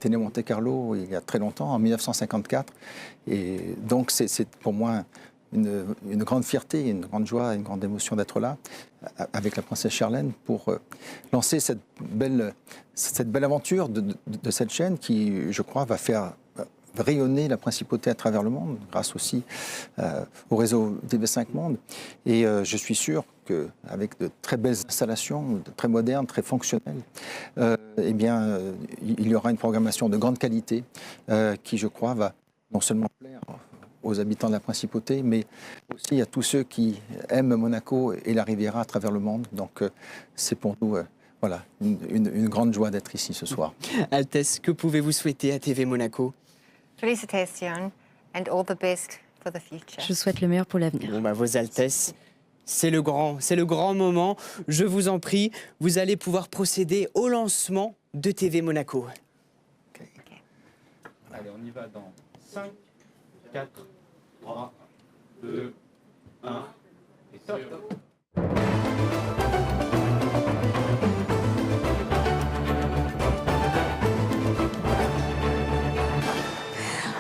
Télé Monte Carlo il y a très longtemps, en 1954. Et donc c'est pour moi une grande fierté, une grande joie, une grande émotion d'être là avec la princesse Charlène pour lancer cette belle aventure de cette chaîne qui, je crois, va faire rayonner la principauté à travers le monde, grâce aussi au réseau TV5 Monde. Et je suis sûr qu'avec de très belles installations, très modernes, très fonctionnelles, eh bien, il y aura une programmation de grande qualité qui, je crois, va non seulement plaire aux habitants de la principauté, mais aussi à tous ceux qui aiment Monaco et la Riviera à travers le monde. Donc c'est pour nous voilà, une grande joie d'être ici ce soir. Altesse, que pouvez-vous souhaiter à TV Monaco? Félicitations and all the best for the future. Je souhaite le meilleur pour l'avenir. Bon, Vos Altesses, c'est le grand moment. Je vous en prie, vous allez pouvoir procéder au lancement de TV Monaco. Okay. Allez, on y va dans 5, 4, 3, 2, 1, et stop.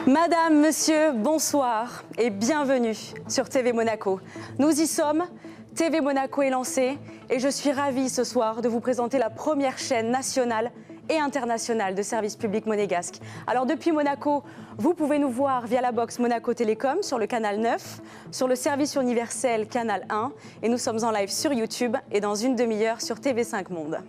Madame, monsieur, bonsoir et bienvenue sur TV Monaco. Nous y sommes, TV Monaco est lancé et je suis ravie ce soir de vous présenter la première chaîne nationale et internationale de service public monégasque. Alors depuis Monaco, vous pouvez nous voir via la box Monaco Télécom sur le canal 9, sur le service universel canal 1 et nous sommes en live sur YouTube et dans une demi-heure sur TV5 Monde.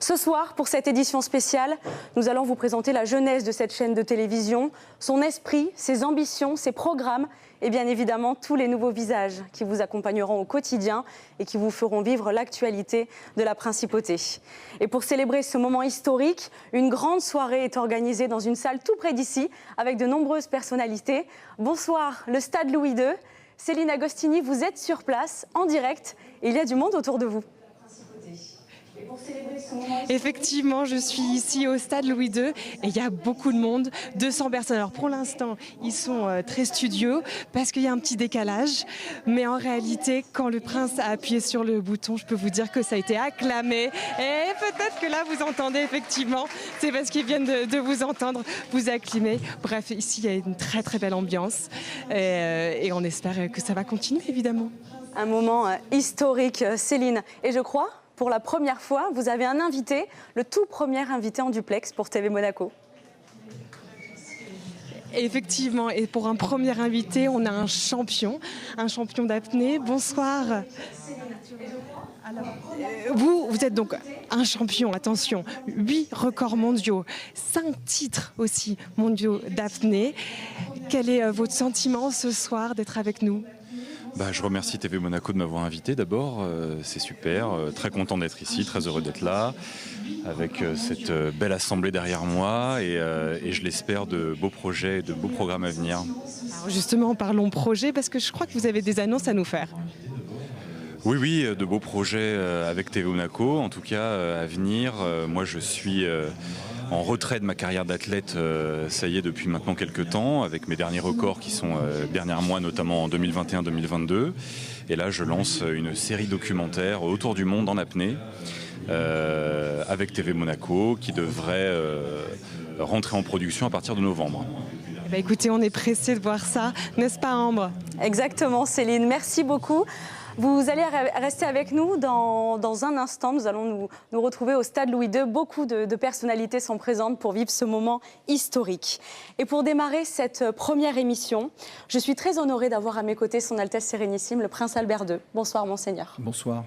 Ce soir, pour cette édition spéciale, nous allons vous présenter la jeunesse de cette chaîne de télévision, son esprit, ses ambitions, ses programmes et bien évidemment tous les nouveaux visages qui vous accompagneront au quotidien et qui vous feront vivre l'actualité de la principauté. Et pour célébrer ce moment historique, une grande soirée est organisée dans une salle tout près d'ici avec de nombreuses personnalités. Bonsoir, le Stade Louis II. Céline Agostini, vous êtes sur place, en direct, et il y a du monde autour de vous. Effectivement, je suis ici au Stade Louis II et il y a beaucoup de monde, 200 personnes. Alors pour l'instant, ils sont très studieux parce qu'il y a un petit décalage. Mais en réalité, quand le prince a appuyé sur le bouton, je peux vous dire que ça a été acclamé. Et peut-être que là, vous entendez effectivement, c'est parce qu'ils viennent de vous entendre, vous acclamer. Bref, ici, il y a une très très belle ambiance et on espère que ça va continuer, évidemment. Un moment historique, Céline. Et je crois, pour la première fois, vous avez un invité, le tout premier invité en duplex pour TV Monaco. Effectivement, et pour un premier invité, on a un champion d'apnée. Bonsoir. Alors, vous êtes donc un champion, attention, 8 records mondiaux, 5 titres aussi mondiaux d'apnée. Quel est votre sentiment ce soir d'être avec nous ? Je remercie TV Monaco de m'avoir invité d'abord, c'est super, très content d'être ici, très heureux d'être là, avec cette belle assemblée derrière moi et je l'espère de beaux projets, de beaux programmes à venir. Alors justement, parlons projet parce que je crois que vous avez des annonces à nous faire. Oui, de beaux projets avec TV Monaco, en tout cas à venir. Moi je suis en retrait de ma carrière d'athlète, ça y est, depuis maintenant quelques temps, avec mes derniers records qui sont derrière moi, notamment en 2021-2022. Et là, je lance une série documentaire autour du monde en apnée, avec TV Monaco, qui devrait rentrer en production à partir de novembre. Écoutez, on est pressés de voir ça, n'est-ce pas Ambre ? Exactement, Céline, merci beaucoup. Vous allez rester avec nous dans un instant. Nous allons nous retrouver au Stade Louis II. Beaucoup de personnalités sont présentes pour vivre ce moment historique. Et pour démarrer cette première émission, je suis très honorée d'avoir à mes côtés son Altesse Sérénissime, le Prince Albert II. Bonsoir, Monseigneur. Bonsoir.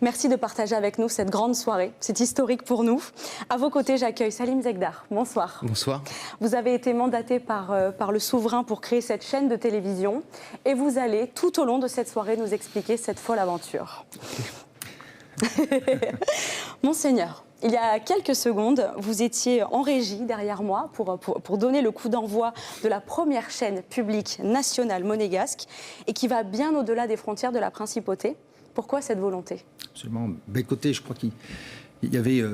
Merci de partager avec nous cette grande soirée. C'est historique pour nous. À vos côtés, j'accueille Salim Zegdar. Bonsoir. Bonsoir. Vous avez été mandaté par le souverain pour créer cette chaîne de télévision et vous allez, tout au long de cette soirée, nous expliquer cette folle aventure. Monseigneur, il y a quelques secondes, vous étiez en régie derrière moi pour donner le coup d'envoi de la première chaîne publique nationale monégasque et qui va bien au-delà des frontières de la principauté. Pourquoi cette volonté ? Absolument. Écoutez, je crois qu'il y avait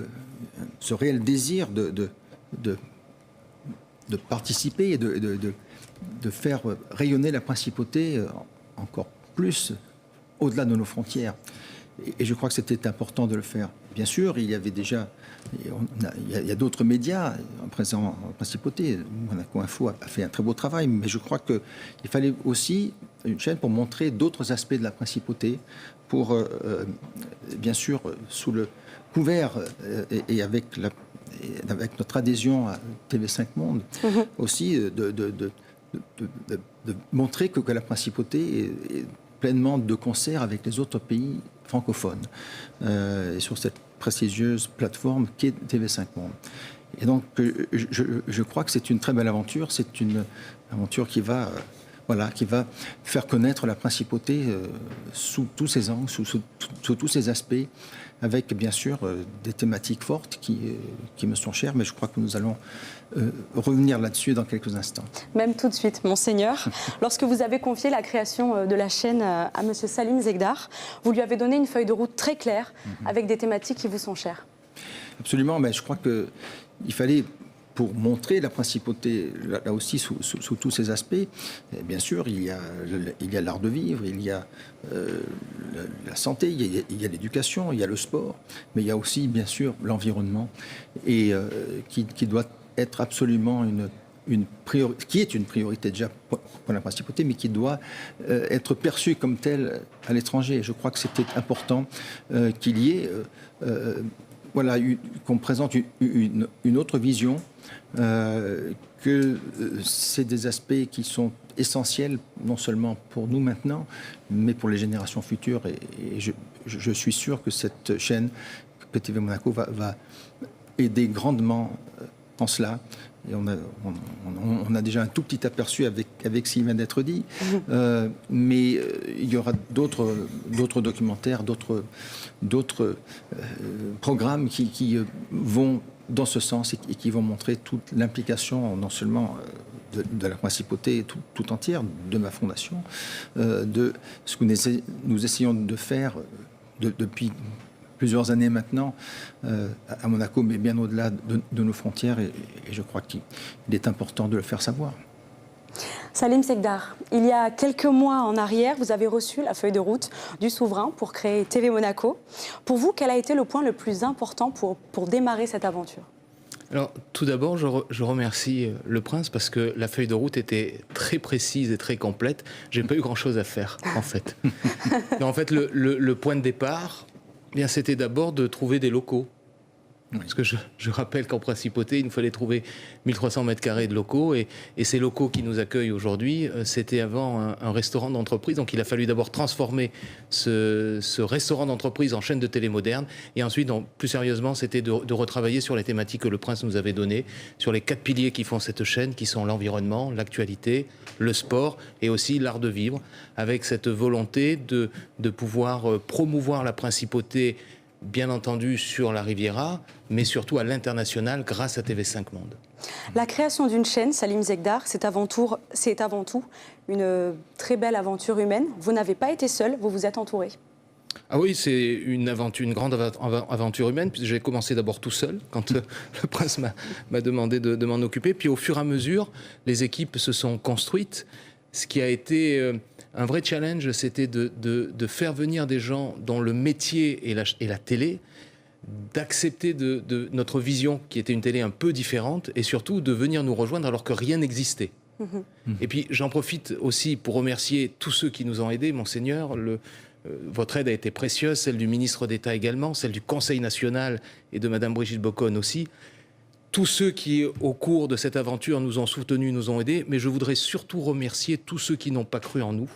ce réel désir de participer et de faire rayonner la principauté encore plus au-delà de nos frontières. Et je crois que c'était important de le faire. bien sûr, il y avait déjà... Il y a d'autres médias présents en principauté. Monaco Info a fait un très beau travail, mais je crois qu'il fallait aussi une chaîne pour montrer d'autres aspects de la principauté, pour, bien sûr, sous le couvert et avec notre adhésion à TV5 Monde, aussi de montrer que la principauté est pleinement de concert avec les autres pays francophones, et sur cette prestigieuse plateforme qu'est TV5 Monde. Et donc, je crois que c'est une très belle aventure. C'est une aventure qui va faire connaître la principauté sous tous ses angles, sous tous ses aspects, avec bien sûr des thématiques fortes qui me sont chères, mais je crois que nous allons revenir là-dessus dans quelques instants. Même tout de suite, Monseigneur. Lorsque vous avez confié la création de la chaîne à M. Salim Zegdar, vous lui avez donné une feuille de route très claire, avec des thématiques qui vous sont chères. Absolument, mais je crois qu'il fallait, pour montrer la principauté, là aussi, sous tous ses aspects, bien sûr, il y a l'art de vivre, il y a la santé, il y a l'éducation, il y a le sport, mais il y a aussi, bien sûr, l'environnement, et qui doit être absolument qui est une priorité déjà pour la principauté, mais qui doit être perçue comme telle à l'étranger. Je crois que c'était important qu'il y ait... qu'on présente une autre vision, que c'est des aspects qui sont essentiels, non seulement pour nous maintenant, mais pour les générations futures. Et je suis sûr que cette chaîne, PTV Monaco, va aider grandement en cela. Et on a déjà un tout petit aperçu avec ce qui vient d'être dit, mais il y aura d'autres documentaires, d'autres programmes qui vont dans ce sens et qui vont montrer toute l'implication, non seulement de la principauté tout entière, de ma fondation, de ce que nous essayons de faire depuis plusieurs années maintenant à Monaco, mais bien au-delà de nos frontières, et je crois qu'il est important de le faire savoir. Salim Zegdar, il y a quelques mois en arrière, vous avez reçu la feuille de route du souverain pour créer TV Monaco. Pour vous, quel a été le point le plus important pour démarrer cette aventure ? Alors, tout d'abord, je remercie le prince parce que la feuille de route était très précise et très complète. J'ai pas eu grand-chose à faire, en fait. Mais en fait, le point de départ, bien, c'était d'abord de trouver des locaux. Oui. Parce que je rappelle qu'en principauté, il nous fallait trouver 1300 mètres carrés de locaux. Et ces locaux qui nous accueillent aujourd'hui, c'était avant un restaurant d'entreprise. Donc il a fallu d'abord transformer ce restaurant d'entreprise en chaîne de télé moderne. Et ensuite, donc, plus sérieusement, c'était de retravailler sur les thématiques que le prince nous avait données, sur les 4 piliers qui font cette chaîne, qui sont l'environnement, l'actualité, le sport et aussi l'art de vivre, avec cette volonté de pouvoir promouvoir la principauté, bien entendu sur la Riviera, mais surtout à l'international grâce à TV5 Monde. La création d'une chaîne, Salim Zegdar, c'est avant tout une très belle aventure humaine. Vous n'avez pas été seul, vous vous êtes entouré. Ah oui, c'est une grande aventure humaine, puisque j'ai commencé d'abord tout seul, quand le prince m'a demandé de m'en occuper. Puis au fur et à mesure, les équipes se sont construites. Ce qui a été un vrai challenge, c'était de faire venir des gens dont le métier est la télé, d'accepter de notre vision, qui était une télé un peu différente, et surtout de venir nous rejoindre alors que rien n'existait. Et puis j'en profite aussi pour remercier tous ceux qui nous ont aidés, Monseigneur. Votre aide a été précieuse, celle du ministre d'État également, celle du Conseil national et de Madame Brigitte Bocconne aussi. Tous ceux qui, au cours de cette aventure, nous ont soutenus, nous ont aidés, mais je voudrais surtout remercier tous ceux qui n'ont pas cru en nous,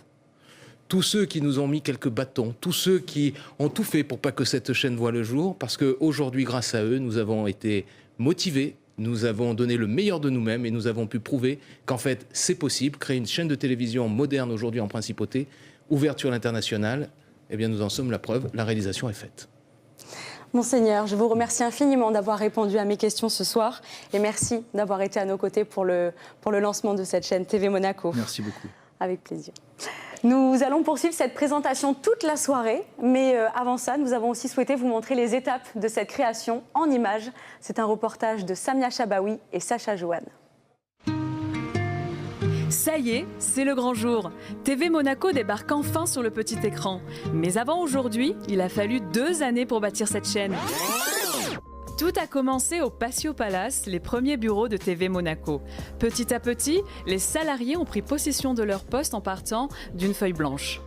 tous ceux qui nous ont mis quelques bâtons, tous ceux qui ont tout fait pour pas que cette chaîne voie le jour, parce qu'aujourd'hui, grâce à eux, nous avons été motivés, nous avons donné le meilleur de nous-mêmes et nous avons pu prouver qu'en fait, c'est possible, créer une chaîne de télévision moderne aujourd'hui en principauté, ouverte sur l'international. Eh bien, nous en sommes la preuve, la réalisation est faite. Monseigneur, je vous remercie infiniment d'avoir répondu à mes questions ce soir et merci d'avoir été à nos côtés pour le lancement de cette chaîne TV Monaco. Merci beaucoup. Avec plaisir. Nous allons poursuivre cette présentation toute la soirée, mais avant ça, nous avons aussi souhaité vous montrer les étapes de cette création en images. C'est un reportage de Samia Chabaoui et Sacha Joanne. Ça y est, c'est le grand jour. TV Monaco débarque enfin sur le petit écran. Mais avant aujourd'hui, il a fallu 2 années pour bâtir cette chaîne. Tout a commencé au Patio Palace, les premiers bureaux de TV Monaco. Petit à petit, les salariés ont pris possession de leur poste en partant d'une feuille blanche.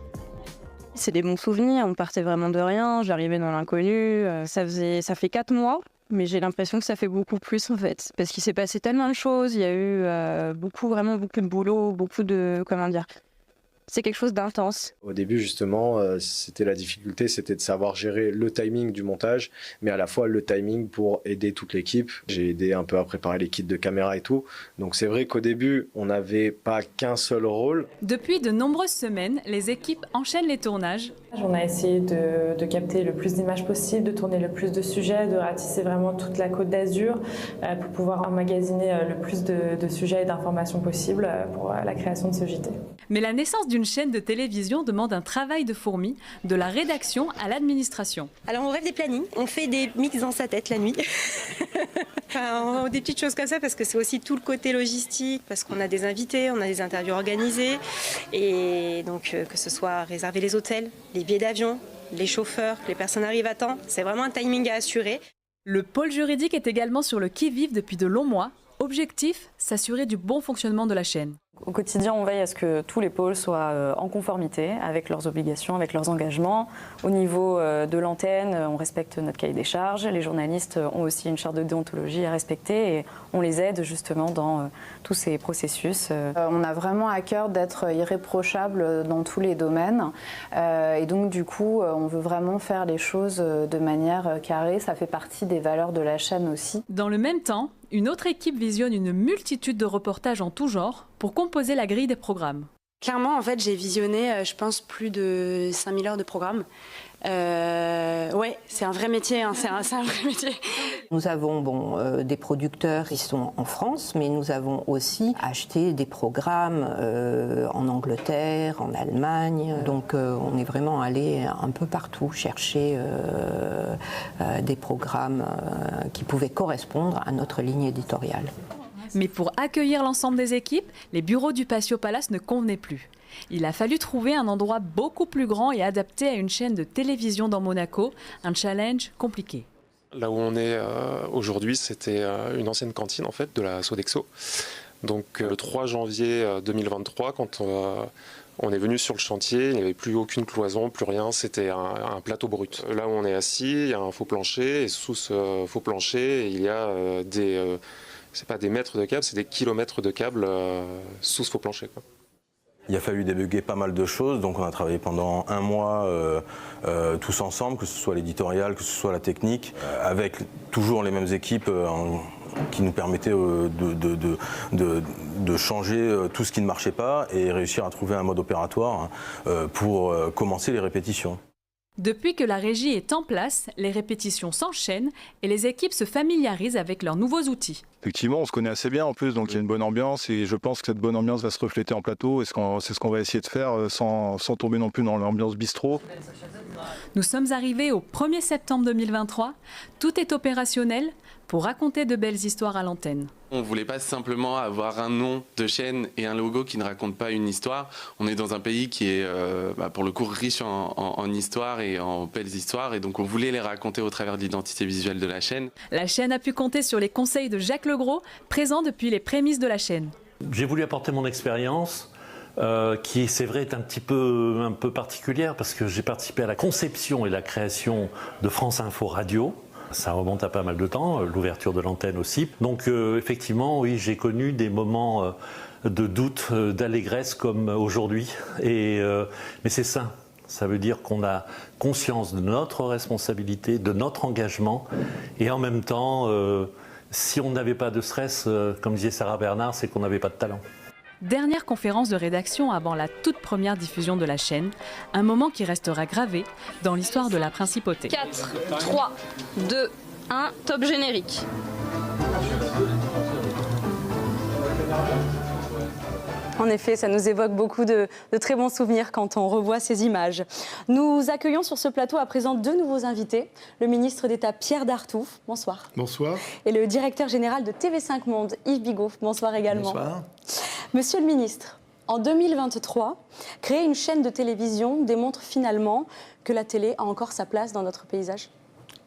C'est des bons souvenirs, on partait vraiment de rien, j'arrivais dans l'inconnu, ça fait 4 mois, mais j'ai l'impression que ça fait beaucoup plus en fait, parce qu'il s'est passé tellement de choses, il y a eu vraiment beaucoup de boulot, c'est quelque chose d'intense. Au début, justement, c'était la difficulté, c'était de savoir gérer le timing du montage, mais à la fois le timing pour aider toute l'équipe. J'ai aidé un peu à préparer les kits de caméra et tout. Donc c'est vrai qu'au début, on n'avait pas qu'un seul rôle. Depuis de nombreuses semaines, les équipes enchaînent les tournages. On a essayé de capter le plus d'images possible, de tourner le plus de sujets, de ratisser vraiment toute la Côte d'Azur pour pouvoir emmagasiner le plus de sujets et d'informations possibles pour la création de ce JT. Mais la naissance d'une chaîne de télévision demande un travail de fourmi, de la rédaction à l'administration. Alors on rêve des plannings, on fait des mix dans sa tête la nuit. Enfin, des petites choses comme ça parce que c'est aussi tout le côté logistique, parce qu'on a des invités, on a des interviews organisées et donc que ce soit réserver les hôtels, les billets d'avion, les chauffeurs, que les personnes arrivent à temps, c'est vraiment un timing à assurer. Le pôle juridique est également sur le qui-vive depuis de longs mois. Objectif, s'assurer du bon fonctionnement de la chaîne. Au quotidien, on veille à ce que tous les pôles soient en conformité avec leurs obligations, avec leurs engagements. Au niveau de l'antenne, on respecte notre cahier des charges. Les journalistes ont aussi une charte de déontologie à respecter et on les aide justement dans tous ces processus. On a vraiment à cœur d'être irréprochable dans tous les domaines. Et donc du coup, on veut vraiment faire les choses de manière carrée. Ça fait partie des valeurs de la chaîne aussi. Dans le même temps, une autre équipe visionne une multitude de reportages en tout genre pour composer la grille des programmes. Clairement, en fait, j'ai visionné, je pense, plus de 5000 heures de programmes. Ouais, c'est un vrai métier, hein, c'est un vrai métier. Nous avons des producteurs qui sont en France, mais nous avons aussi acheté des programmes en Angleterre, en Allemagne. Donc on est vraiment allé un peu partout chercher des programmes qui pouvaient correspondre à notre ligne éditoriale. Mais pour accueillir l'ensemble des équipes, les bureaux du Patio Palace ne convenaient plus. Il a fallu trouver un endroit beaucoup plus grand et adapté à une chaîne de télévision dans Monaco, un challenge compliqué. Là où on est aujourd'hui, c'était une ancienne cantine en fait de la Sodexo. Donc le 3 janvier 2023, quand on est venu sur le chantier, il n'y avait plus aucune cloison, plus rien, c'était un plateau brut. Là où on est assis, il y a un faux plancher et sous ce faux plancher, il y a c'est pas des mètres de câbles, c'est des kilomètres de câbles sous ce faux plancher, quoi. Il a fallu débugger pas mal de choses, donc on a travaillé pendant 1 mois tous ensemble, que ce soit l'éditorial, que ce soit la technique, avec toujours les mêmes équipes qui nous permettaient de changer tout ce qui ne marchait pas et réussir à trouver un mode opératoire pour commencer les répétitions. Depuis que la régie est en place, les répétitions s'enchaînent et les équipes se familiarisent avec leurs nouveaux outils. Effectivement, on se connaît assez bien en plus, donc il y a une bonne ambiance et je pense que cette bonne ambiance va se refléter en plateau et c'est ce qu'on va essayer de faire sans tomber non plus dans l'ambiance bistrot. Nous sommes arrivés au 1er septembre 2023. Tout est opérationnel pour raconter de belles histoires à l'antenne. On ne voulait pas simplement avoir un nom de chaîne et un logo qui ne raconte pas une histoire. On est dans un pays qui est pour le coup riche en histoire et en belles histoires et donc on voulait les raconter au travers de l'identité visuelle de la chaîne. La chaîne a pu compter sur les conseils de Jacques Legros, présent depuis les prémices de la chaîne. J'ai voulu apporter mon expérience qui, c'est vrai, est un peu particulière parce que j'ai participé à la conception et la création de France Info Radio. Ça remonte à pas mal de temps, l'ouverture de l'antenne aussi. Donc effectivement, oui, j'ai connu des moments de doute, d'allégresse comme aujourd'hui. Mais c'est sain. Ça veut dire qu'on a conscience de notre responsabilité, de notre engagement. Et en même temps, si on n'avait pas de stress, comme disait Sarah Bernard, c'est qu'on n'avait pas de talent. Dernière conférence de rédaction avant la toute première diffusion de la chaîne, un moment qui restera gravé dans l'histoire de la principauté. 4, 3, 2, 1, top générique. En effet, ça nous évoque beaucoup de très bons souvenirs quand on revoit ces images. Nous accueillons sur ce plateau à présent 2 nouveaux invités. Le ministre d'État Pierre Dartouf, bonsoir. Bonsoir. Et le directeur général de TV5 Monde, Yves Bigot, bonsoir également. Bonsoir. Monsieur le ministre, En 2023, créer une chaîne de télévision démontre finalement que la télé a encore sa place dans notre paysage.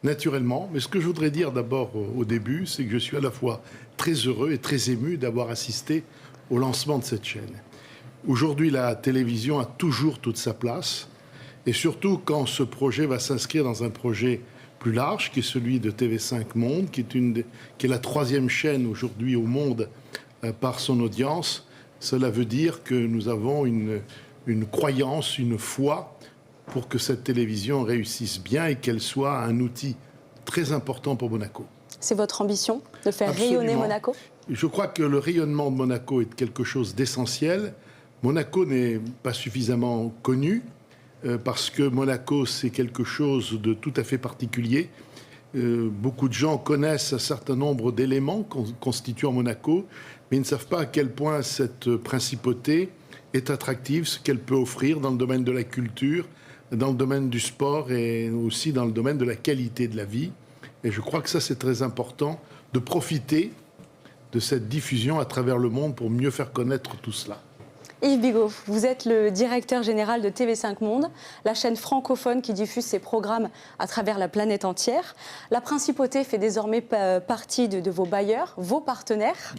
Naturellement, mais ce que je voudrais dire d'abord au début, c'est que je suis à la fois très heureux et très ému d'avoir assisté au lancement de cette chaîne. Aujourd'hui, la télévision a toujours toute sa place, et surtout quand ce projet va s'inscrire dans un projet plus large, qui est celui de TV5 Monde, qui est la 3e chaîne aujourd'hui au monde par son audience. Cela veut dire que nous avons une croyance, une foi pour que cette télévision réussisse bien et qu'elle soit un outil très important pour Monaco. C'est votre ambition de faire Absolument. rayonner Monaco? Je crois que le rayonnement de Monaco est quelque chose d'essentiel. Monaco n'est pas suffisamment connu parce que Monaco, c'est quelque chose de tout à fait particulier. Beaucoup de gens connaissent un certain nombre d'éléments constituant Monaco, mais ils ne savent pas à quel point cette principauté est attractive, ce qu'elle peut offrir dans le domaine de la culture, dans le domaine du sport et aussi dans le domaine de la qualité de la vie. Et je crois que ça, c'est très important de profiter de cette diffusion à travers le monde pour mieux faire connaître tout cela. Yves Bigot, vous êtes le directeur général de TV5 Monde, la chaîne francophone qui diffuse ses programmes à travers la planète entière. La principauté fait désormais partie de vos bailleurs, vos partenaires.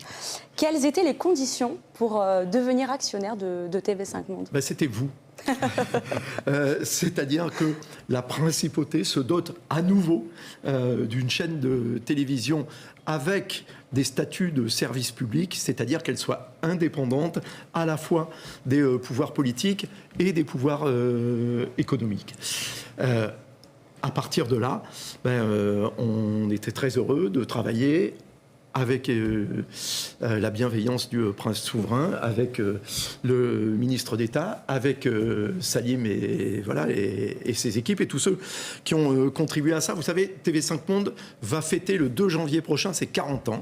Quelles étaient les conditions pour devenir actionnaire de TV5 Monde? C'était vous. C'est-à-dire que la principauté se dote à nouveau d'une chaîne de télévision avec des statuts de service public, c'est-à-dire qu'elle soit indépendante à la fois des pouvoirs politiques et des pouvoirs économiques. À partir de là, on était très heureux de travailler avec la bienveillance du prince souverain, avec le ministre d'État, avec Salim et ses équipes et tous ceux qui ont contribué à ça. Vous savez, TV5 Monde va fêter le 2 janvier prochain ses 40 ans,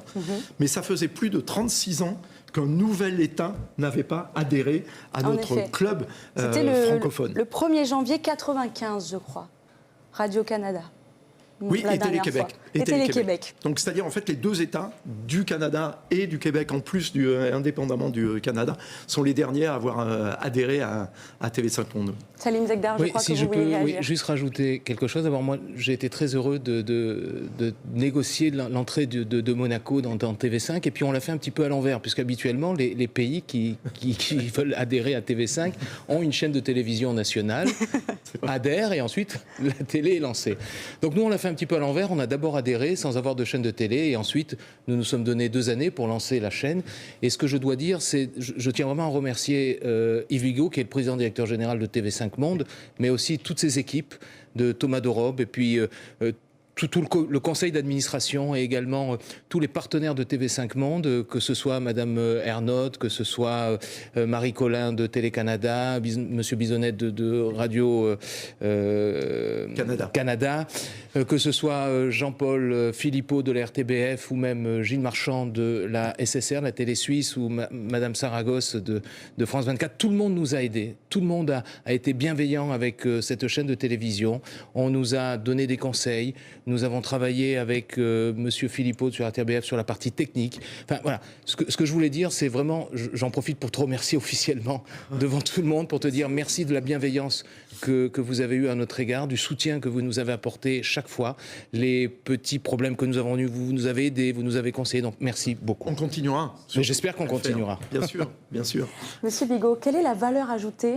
mais ça faisait plus de 36 ans qu'un nouvel État n'avait pas adhéré à notre club francophone. Le 1er janvier 1995, je crois, Radio-Canada. Oui, et Télé-Québec. Et Télé-Québec. Donc, c'est-à-dire, en fait, les deux États du Canada et du Québec, en plus indépendamment du Canada, sont les derniers à avoir adhéré à TV5 Monde. Salim Zegdar, je crois que vous voulez réagir. Oui, juste rajouter quelque chose. D'abord, moi, j'ai été très heureux de négocier l'entrée de Monaco dans TV5, et puis on l'a fait un petit peu à l'envers, puisqu'habituellement, les pays qui veulent adhérer à TV5 ont une chaîne de télévision nationale, adhèrent, et ensuite, la télé est lancée. Donc, nous, on l'a fait un petit peu à l'envers. On a d'abord adhéré sans avoir de chaîne de télé, et ensuite nous nous sommes donné 2 années pour lancer la chaîne. Et ce que je dois dire, c'est, je tiens vraiment à remercier Yves Bigot, qui est le président directeur général de TV5 Monde, mais aussi toutes ses équipes de Thomas Dorobe, et puis tout le conseil d'administration et également tous les partenaires de TV5 Monde, que ce soit Madame Ernotte, que ce soit Marie Collin de Télé-Canada, Monsieur Bisonnette de Radio Canada, que ce soit Jean-Paul Philippot de la RTBF ou même Gilles Marchand de la SSR, la télé suisse, ou Madame Saragosse de France 24. Tout le monde nous a aidés. Tout le monde a été bienveillant avec cette chaîne de télévision. On nous a donné des conseils. Nous avons travaillé avec Monsieur Philippot sur RTBF sur la partie technique. Enfin voilà, ce que je voulais dire, c'est vraiment, j'en profite pour te remercier officiellement devant tout le monde, pour te dire merci de la bienveillance que vous avez eue à notre égard, du soutien que vous nous avez apporté chaque fois, les petits problèmes que nous avons eus, vous nous avez aidés, vous nous avez conseillé, donc merci beaucoup. On continuera. Mais j'espère qu'on continuera. Bien sûr, bien sûr. Monsieur Bigot, quelle est la valeur ajoutée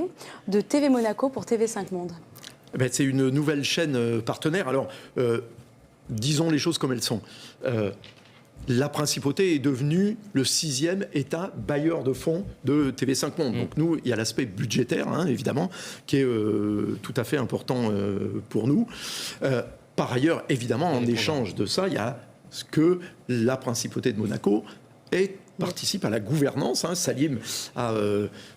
de TV Monaco pour TV5 Monde? C'est une nouvelle chaîne partenaire. Alors, disons les choses comme elles sont. La principauté est devenue le 6e État bailleur de fonds de TV5 Monde. Donc nous, il y a l'aspect budgétaire, évidemment, qui est tout à fait important pour nous. Par ailleurs, évidemment, en échange de ça, il y a ce que la principauté de Monaco participe à la gouvernance. Salim a,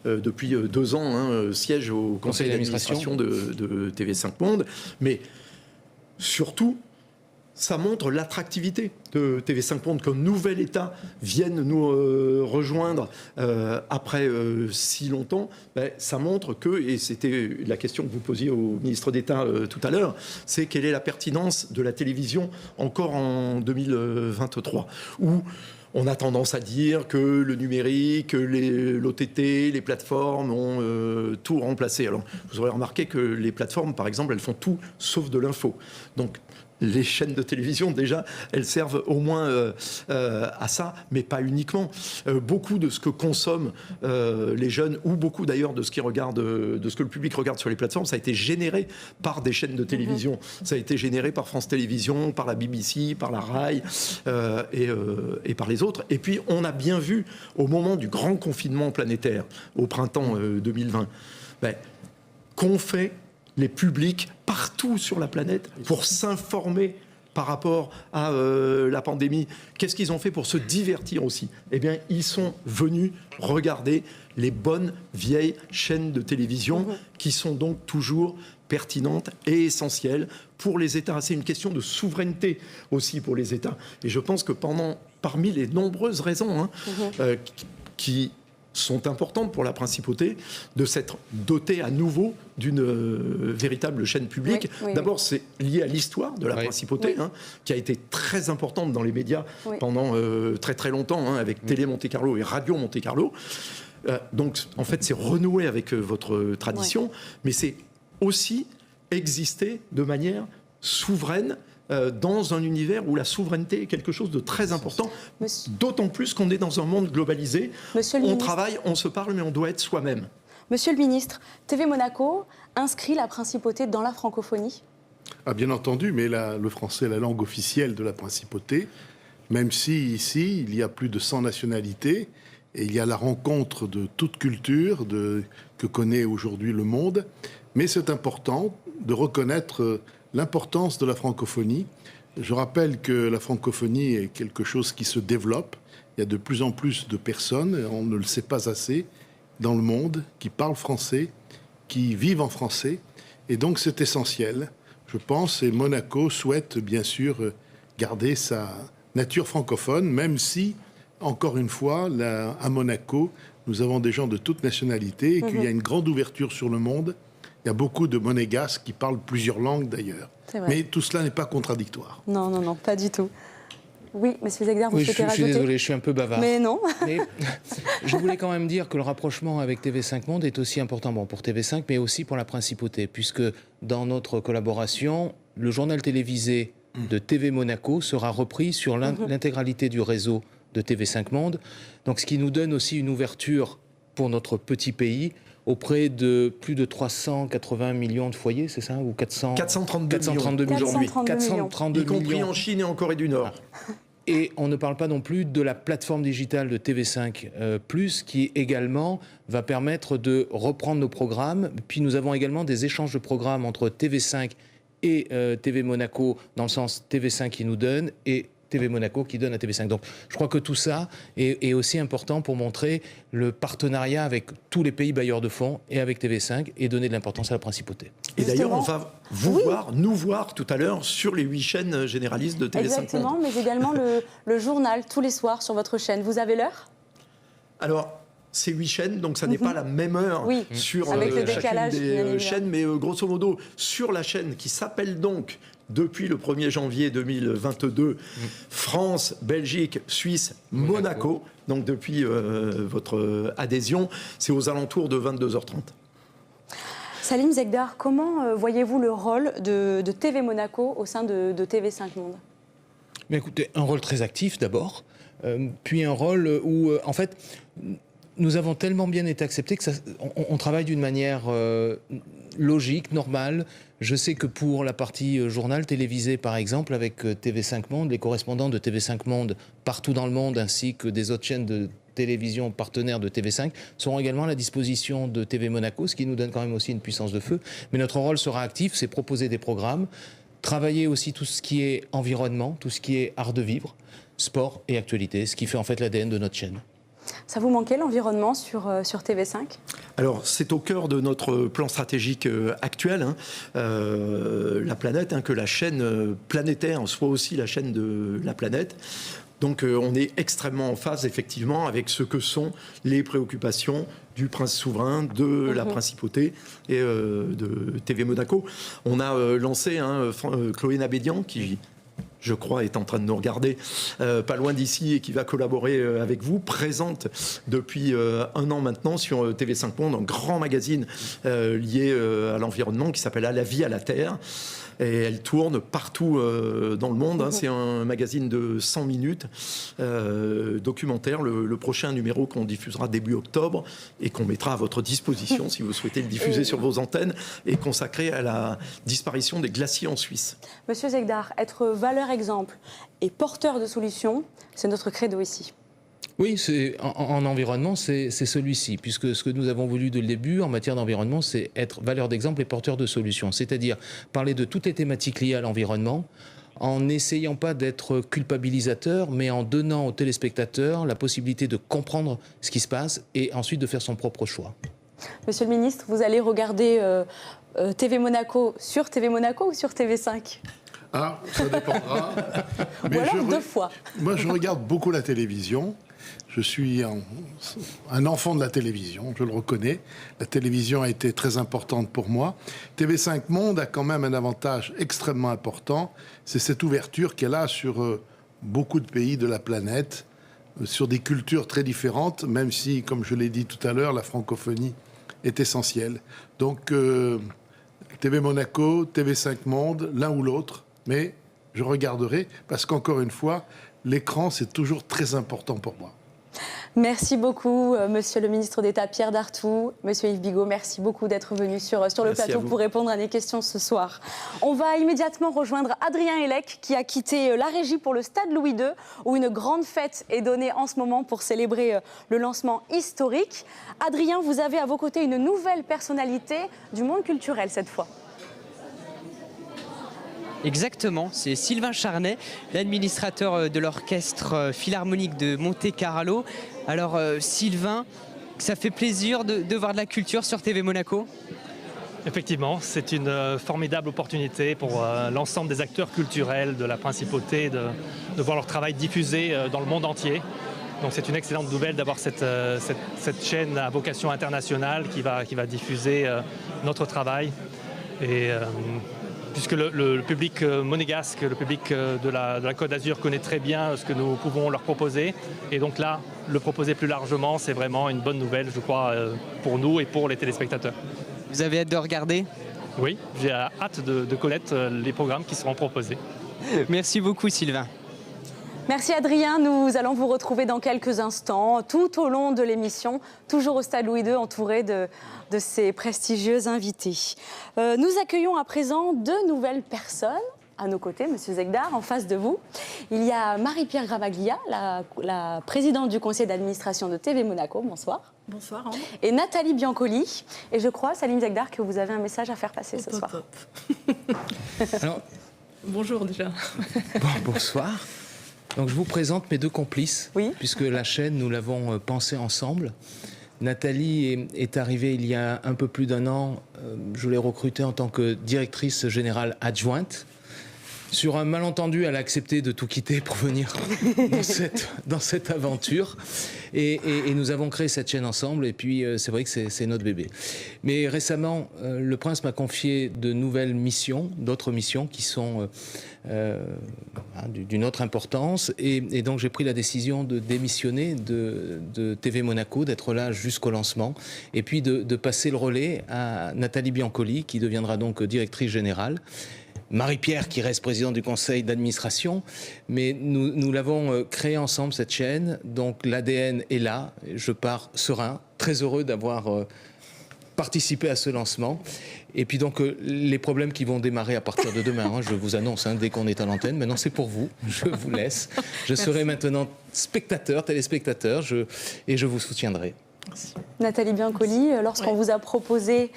depuis 2 ans, siège au conseil d'administration de TV5 Monde. Mais surtout, ça montre l'attractivité de TV5 Monde, qu'un nouvel État vienne nous rejoindre après si longtemps. Ça montre que, et c'était la question que vous posiez au ministre d'État tout à l'heure, c'est quelle est la pertinence de la télévision encore en 2023, où On a tendance à dire que le numérique, l'OTT, les plateformes ont tout remplacé. Alors, vous aurez remarqué que les plateformes, par exemple, elles font tout sauf de l'info. Donc, les chaînes de télévision, déjà, elles servent au moins à ça, mais pas uniquement. Beaucoup de ce que consomment les jeunes, ou beaucoup d'ailleurs de ce qu'ils regardent, de ce que le public regarde sur les plateformes, ça a été généré par des chaînes de télévision. Ça a été généré par France Télévisions, par la BBC, par la RAI et par les autres. Et puis, on a bien vu, au moment du grand confinement planétaire, au printemps 2020, qu'ont fait les publics partout sur la planète pour s'informer par rapport à la pandémie. Qu'est-ce qu'ils ont fait pour se divertir aussi? Eh bien, ils sont venus regarder les bonnes vieilles chaînes de télévision qui sont donc toujours pertinentes et essentielles pour les États. C'est une question de souveraineté aussi pour les États. Et je pense que parmi les nombreuses raisons qui sont importantes pour la principauté, de s'être dotée à nouveau d'une véritable chaîne publique. D'abord, c'est lié à l'histoire de la principauté, qui a été très importante dans les médias pendant très très longtemps, avec Télé Monte Carlo et Radio Monte Carlo. Donc, en fait, c'est renouer avec votre tradition, mais c'est aussi exister de manière souveraine dans un univers où la souveraineté est quelque chose de très important, d'autant plus qu'on est dans un monde globalisé. On travaille, on se parle, mais on doit être soi-même. Monsieur le ministre, TV Monaco inscrit la principauté dans la francophonie? Bien entendu, mais le français est la langue officielle de la principauté, même si ici, il y a plus de 100 nationalités, et il y a la rencontre de toute culture que connaît aujourd'hui le monde. Mais c'est important de reconnaître l'importance de la francophonie. Je rappelle que la francophonie est quelque chose qui se développe. Il y a de plus en plus de personnes, on ne le sait pas assez, dans le monde, qui parlent français, qui vivent en français. Et donc c'est essentiel, je pense, et Monaco souhaite bien sûr garder sa nature francophone, même si, encore une fois, à Monaco, nous avons des gens de toute nationalité et qu'il y a une grande ouverture sur le monde. Il y a beaucoup de monégasques qui parlent plusieurs langues d'ailleurs. Mais tout cela n'est pas contradictoire. Non, non, non, pas du tout. Oui, monsieur Zegdar, vous souhaitez rajouter? Je suis désolé, je suis un peu bavard. Mais non. Mais je voulais quand même dire que le rapprochement avec TV5 Monde est aussi important pour TV5, mais aussi pour la principauté, puisque dans notre collaboration, le journal télévisé de TV Monaco sera repris sur l'intégralité du réseau de TV5 Monde. Donc, ce qui nous donne aussi une ouverture pour notre petit pays auprès de plus de 380 millions de foyers, c'est ça? Ou 432 millions aujourd'hui. 432 y compris millions. En Chine et en Corée du Nord. Et on ne parle pas non plus de la plateforme digitale de TV5 qui également va permettre de reprendre nos programmes. Puis nous avons également des échanges de programmes entre TV5 et TV Monaco, dans le sens TV5 qui nous donne et TV Monaco qui donne à TV5. Donc je crois que tout ça est aussi important pour montrer le partenariat avec tous les pays bailleurs de fonds et avec TV5 et donner de l'importance à la principauté. Et d'ailleurs, on va nous voir tout à l'heure sur les 8 chaînes généralistes de TV5 Monde. Exactement, mais également le journal tous les soirs sur votre chaîne. Vous avez l'heure? Alors, c'est 8 chaînes, donc ça n'est pas la même heure sur avec le chacune décalage, des chaînes, mais grosso modo, sur la chaîne qui s'appelle donc, depuis le 1er janvier 2022, France, Belgique, Suisse, Monaco. Donc depuis votre adhésion, c'est aux alentours de 22h30. Salim Zegdar, comment voyez-vous le rôle de TV Monaco au sein de TV5 Monde? Mais écoutez, un rôle très actif d'abord, puis un rôle où, en fait, nous avons tellement bien été acceptés que on travaille d'une manière logique, normale. Je sais que pour la partie journal télévisé, par exemple, avec TV5 Monde, les correspondants de TV5 Monde partout dans le monde, ainsi que des autres chaînes de télévision partenaires de TV5, seront également à la disposition de TV Monaco, ce qui nous donne quand même aussi une puissance de feu. Mais notre rôle sera actif, c'est proposer des programmes, travailler aussi tout ce qui est environnement, tout ce qui est art de vivre, sport et actualité, ce qui fait en fait l'ADN de notre chaîne. Ça vous manquait l'environnement sur TV5? Alors, c'est au cœur de notre plan stratégique actuel, la planète, que la chaîne planétaire soit aussi la chaîne de la planète. Donc, on est extrêmement en phase, effectivement, avec ce que sont les préoccupations du prince souverain, de la principauté et de TV Monaco. On a lancé Chloé Nabédian, qui je crois, est en train de nous regarder pas loin d'ici et qui va collaborer avec vous, présente depuis 1 an maintenant sur TV5 Monde un grand magazine lié à l'environnement qui s'appelle « À la vie, à la terre ». Et elle tourne partout dans le monde. Hein. C'est un magazine de 100 minutes, documentaire. Le prochain numéro qu'on diffusera début octobre et qu'on mettra à votre disposition si vous souhaitez le diffuser sur vos antennes, est consacré à la disparition des glaciers en Suisse. Monsieur Zegdar, être valeur exemple et porteur de solutions, c'est notre credo ici. Oui, en environnement, c'est celui-ci, puisque ce que nous avons voulu dès le début en matière d'environnement, c'est être valeur d'exemple et porteur de solutions, c'est-à-dire parler de toutes les thématiques liées à l'environnement, en n'essayant pas d'être culpabilisateur, mais en donnant aux téléspectateurs la possibilité de comprendre ce qui se passe et ensuite de faire son propre choix. Monsieur le ministre, vous allez regarder TV Monaco sur TV Monaco ou sur TV5 ? Ah, ça dépendra. Ou alors 2 fois. Moi, je regarde beaucoup la télévision. Je suis un enfant de la télévision, je le reconnais. La télévision a été très importante pour moi. TV5 Monde a quand même un avantage extrêmement important. C'est cette ouverture qu'elle a sur beaucoup de pays de la planète, sur des cultures très différentes, même si, comme je l'ai dit tout à l'heure, la francophonie est essentielle. Donc, TV Monaco, TV5 Monde, l'un ou l'autre, mais je regarderai parce qu'encore une fois, l'écran, c'est toujours très important pour moi. Merci beaucoup, Monsieur le ministre d'État Pierre Dartout. Monsieur Yves Bigot, merci beaucoup d'être venu sur le plateau pour répondre à des questions ce soir. On va immédiatement rejoindre Adrien Hellec qui a quitté la régie pour le Stade Louis II où une grande fête est donnée en ce moment pour célébrer le lancement historique. Adrien, vous avez à vos côtés une nouvelle personnalité du monde culturel cette fois. Exactement, c'est Sylvain Charnet, l'administrateur de l'orchestre philharmonique de Monte-Carlo. Alors Sylvain, ça fait plaisir de voir de la culture sur TV Monaco ? Effectivement, c'est une formidable opportunité pour l'ensemble des acteurs culturels de la principauté de voir leur travail diffusé dans le monde entier. Donc c'est une excellente nouvelle d'avoir cette chaîne à vocation internationale qui va diffuser notre travail. Et puisque le public monégasque, le public de la Côte d'Azur connaît très bien ce que nous pouvons leur proposer. Et donc là, le proposer plus largement, c'est vraiment une bonne nouvelle, je crois, pour nous et pour les téléspectateurs. Vous avez hâte de regarder ? Oui, j'ai hâte de connaître les programmes qui seront proposés. Merci beaucoup Sylvain. Merci Adrien, nous allons vous retrouver dans quelques instants, tout au long de l'émission, toujours au Stade Louis II, entouré de ces prestigieux invités. Nous accueillons à présent 2 nouvelles personnes à nos côtés, Monsieur Zegdar, en face de vous. Il y a Marie-Pierre Gramaglia, la présidente du conseil d'administration de TV Monaco. Bonsoir. Bonsoir. Anne. Et Nathalie Biancoli. Et je crois, Salim Zegdar, que vous avez un message à faire passer ce soir. Alors, bonjour déjà. Bonsoir. Donc je vous présente mes 2 complices, puisque la chaîne, nous l'avons pensée ensemble. Nathalie est arrivée il y a un peu plus d'1 an. Je l'ai recrutée en tant que directrice générale adjointe. Sur un malentendu, elle a accepté de tout quitter pour venir dans cette aventure. Et nous avons créé cette chaîne ensemble. Et puis, c'est vrai que c'est notre bébé. Mais récemment, le prince m'a confié de nouvelles missions, d'autres missions qui sont d'une autre importance. Et donc, j'ai pris la décision de démissionner de TV Monaco, d'être là jusqu'au lancement. Et puis, de passer le relais à Nathalie Biancoli, qui deviendra donc directrice générale. Marie-Pierre qui reste présidente du conseil d'administration, mais nous l'avons créée ensemble cette chaîne, donc l'ADN est là, je pars serein, très heureux d'avoir participé à ce lancement. Et puis donc les problèmes qui vont démarrer à partir de demain, je vous annonce dès qu'on est à l'antenne, maintenant c'est pour vous, je vous laisse. Je serai maintenant spectateur, téléspectateur, et je vous soutiendrai. Merci. Nathalie Biancoli, lorsqu'on vous a proposé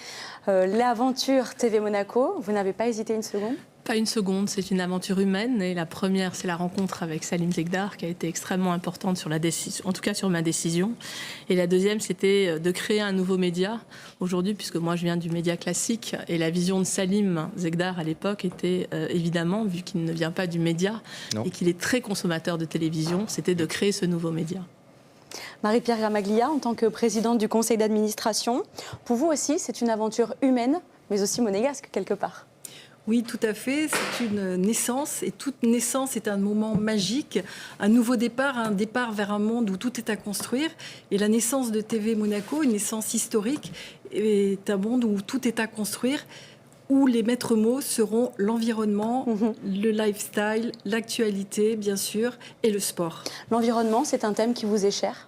l'aventure TV Monaco, vous n'avez pas hésité une seconde ? Pas une seconde, c'est une aventure humaine. Et la première, c'est la rencontre avec Salim Zegdar, qui a été extrêmement importante sur la décision, en tout cas sur ma décision. Et la deuxième, c'était de créer un nouveau média. Aujourd'hui, puisque moi je viens du média classique, et la vision de Salim Zegdar à l'époque était évidemment, vu qu'il ne vient pas du média et qu'il est très consommateur de télévision, c'était de créer ce nouveau média. Marie-Pierre Gramaglia, en tant que présidente du conseil d'administration, pour vous aussi, c'est une aventure humaine, mais aussi monégasque quelque part. Oui, tout à fait. C'est une naissance et toute naissance est un moment magique, un nouveau départ, un départ vers un monde où tout est à construire. Et la naissance de TV Monaco, une naissance historique, est un monde où tout est à construire, où les maîtres mots seront l'environnement, le lifestyle, l'actualité, bien sûr, et le sport. L'environnement, c'est un thème qui vous est cher ?